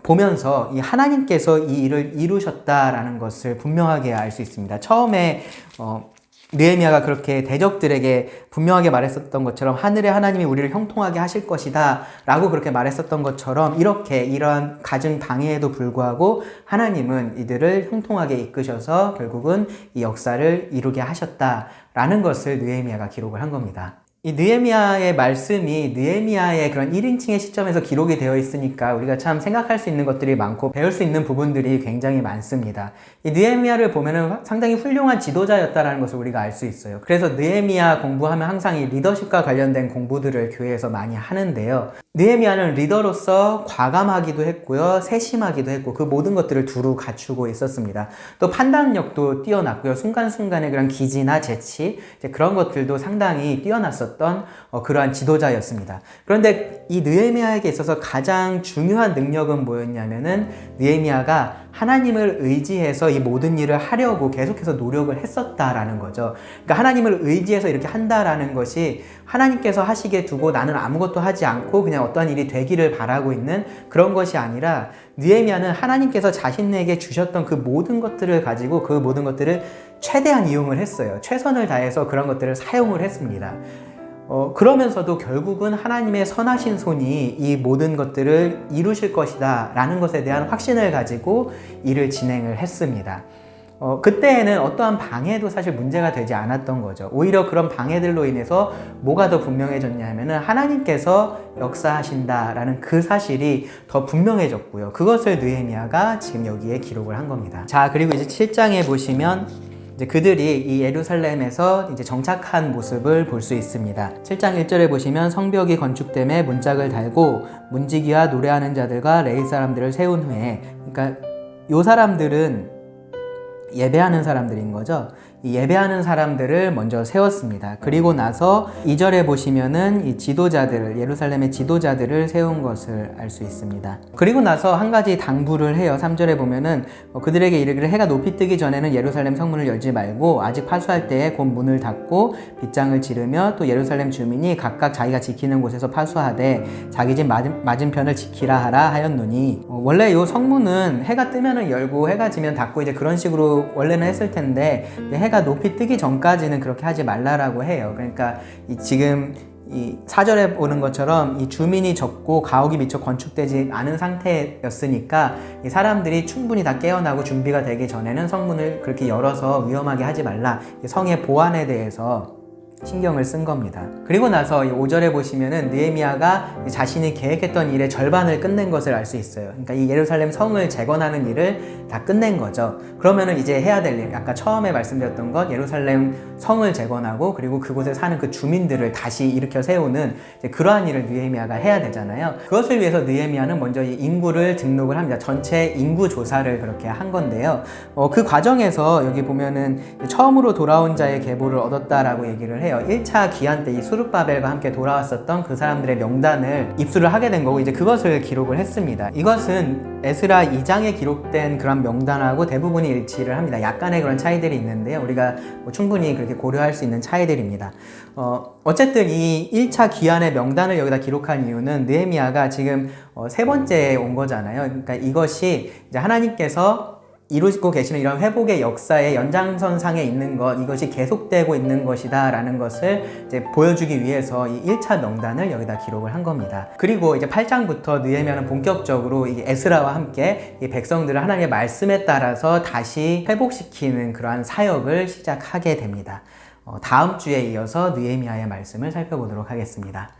보면서 이 하나님께서 이 일을 이루셨다라는 것을 분명하게 알 수 있습니다. 처음에 느헤미야가 그렇게 대적들에게 분명하게 말했었던 것처럼 하늘의 하나님이 우리를 형통하게 하실 것이다 라고 그렇게 말했었던 것처럼 이렇게 이러한 가진 방해에도 불구하고 하나님은 이들을 형통하게 이끄셔서 결국은 이 역사를 이루게 하셨다라는 것을 느헤미야가 기록을 한 겁니다. 이 느헤미야의 말씀이 느헤미야의 그런 1인칭의 시점에서 기록이 되어 있으니까 우리가 참 생각할 수 있는 것들이 많고 배울 수 있는 부분들이 굉장히 많습니다. 이 느헤미야를 보면은 상당히 훌륭한 지도자였다라는 것을 우리가 알 수 있어요. 그래서 느헤미야 공부하면 항상 이 리더십과 관련된 공부들을 교회에서 많이 하는데요. 느헤미야는 리더로서 과감하기도 했고요. 세심하기도 했고 그 모든 것들을 두루 갖추고 있었습니다. 또 판단력도 뛰어났고요. 순간순간의 그런 기지나 재치 그런 것들도 상당히 뛰어났었던 있었던 그러한 지도자였습니다. 그런데 이 느헤미야에게 있어서 가장 중요한 능력은 뭐였냐면은 느헤미야가 하나님을 의지해서 이 모든 일을 하려고 계속해서 노력을 했었다라는 거죠. 그러니까 하나님을 의지해서 이렇게 한다라는 것이 하나님께서 하시게 두고 나는 아무것도 하지 않고 그냥 어떠한 일이 되기를 바라고 있는 그런 것이 아니라 느헤미야는 하나님께서 자신에게 주셨던 그 모든 것들을 가지고 그 모든 것들을 최대한 이용을 했어요. 최선을 다해서 그런 것들을 사용을 했습니다. 그러면서도 결국은 하나님의 선하신 손이 이 모든 것들을 이루실 것이다 라는 것에 대한 확신을 가지고 일을 진행을 했습니다. 그때에는 어떠한 방해도 사실 문제가 되지 않았던 거죠. 오히려 그런 방해들로 인해서 뭐가 더 분명해졌냐면은 하나님께서 역사하신다라는 그 사실이 더 분명해졌고요. 그것을 느헤미야가 지금 여기에 기록을 한 겁니다. 자, 그리고 이제 7장에 보시면 이제 그들이 이 예루살렘에서 이제 정착한 모습을 볼 수 있습니다. 7장 1절에 보시면 성벽이 건축됨에 문짝을 달고 문지기와 노래하는 자들과 레위 사람들을 세운 후에, 그러니까 요 사람들은 예배하는 사람들인 거죠. 이 예배하는 사람들을 먼저 세웠습니다. 그리고 나서 2절에 보시면은 이 지도자들을, 예루살렘의 지도자들을 세운 것을 알 수 있습니다. 그리고 나서 한 가지 당부를 해요. 3절에 보면은 그들에게 이르기를 해가 높이 뜨기 전에는 예루살렘 성문을 열지 말고 아직 파수할 때에 곧 문을 닫고 빗장을 지르며 또 예루살렘 주민이 각각 자기가 지키는 곳에서 파수하되 자기 집 맞은편을 지키라 하라 하였노니, 원래 이 성문은 해가 뜨면은 열고 해가 지면 닫고 이제 그런 식으로 원래는 했을 텐데 해가 높이 뜨기 전까지는 그렇게 하지 말라라고 해요. 그러니까 지금 이 4절에 보는 것처럼 이 주민이 적고 가옥이 미처 건축되지 않은 상태였으니까 이 사람들이 충분히 다 깨어나고 준비가 되기 전에는 성문을 그렇게 열어서 위험하게 하지 말라, 성의 보안에 대해서 신경을 쓴 겁니다. 그리고 나서 5절에 보시면은 느헤미야가 자신이 계획했던 일의 절반을 끝낸 것을 알 수 있어요. 그러니까 이 예루살렘 성을 재건하는 일을 다 끝낸 거죠. 그러면은 이제 해야 될 일, 아까 처음에 말씀드렸던 것, 예루살렘 성을 재건하고 그리고 그곳에 사는 그 주민들을 다시 일으켜 세우는 이제 그러한 일을 느헤미야가 해야 되잖아요. 그것을 위해서 느헤미야는 먼저 이 인구를 등록을 합니다. 전체 인구 조사를 그렇게 한 건데요. 그 과정에서 여기 보면은 처음으로 돌아온 자의 계보를 얻었다라고 얘기를 해요. 1차 기한 때 이 수룹바벨과 함께 돌아왔었던 그 사람들의 명단을 입수를 하게 된 거고 이제 그것을 기록을 했습니다. 이것은 에스라 2장에 기록된 그런 명단하고 대부분이 일치를 합니다. 약간의 그런 차이들이 있는데요. 우리가 충분히 그렇게 고려할 수 있는 차이들입니다. 어쨌든 이 1차 기한의 명단을 여기다 기록한 이유는 느헤미야가 지금 세 번째에 온 거잖아요. 그러니까 이것이 이제 하나님께서 이루고 계시는 이런 회복의 역사의 연장선상에 있는 것, 이것이 계속되고 있는 것이다 라는 것을 이제 보여주기 위해서 이 1차 명단을 여기다 기록을 한 겁니다. 그리고 이제 8장부터 느헤미야는 본격적으로 이 에스라와 함께 이 백성들을 하나님의 말씀에 따라서 다시 회복시키는 그러한 사역을 시작하게 됩니다. 다음 주에 이어서 느헤미야의 말씀을 살펴보도록 하겠습니다.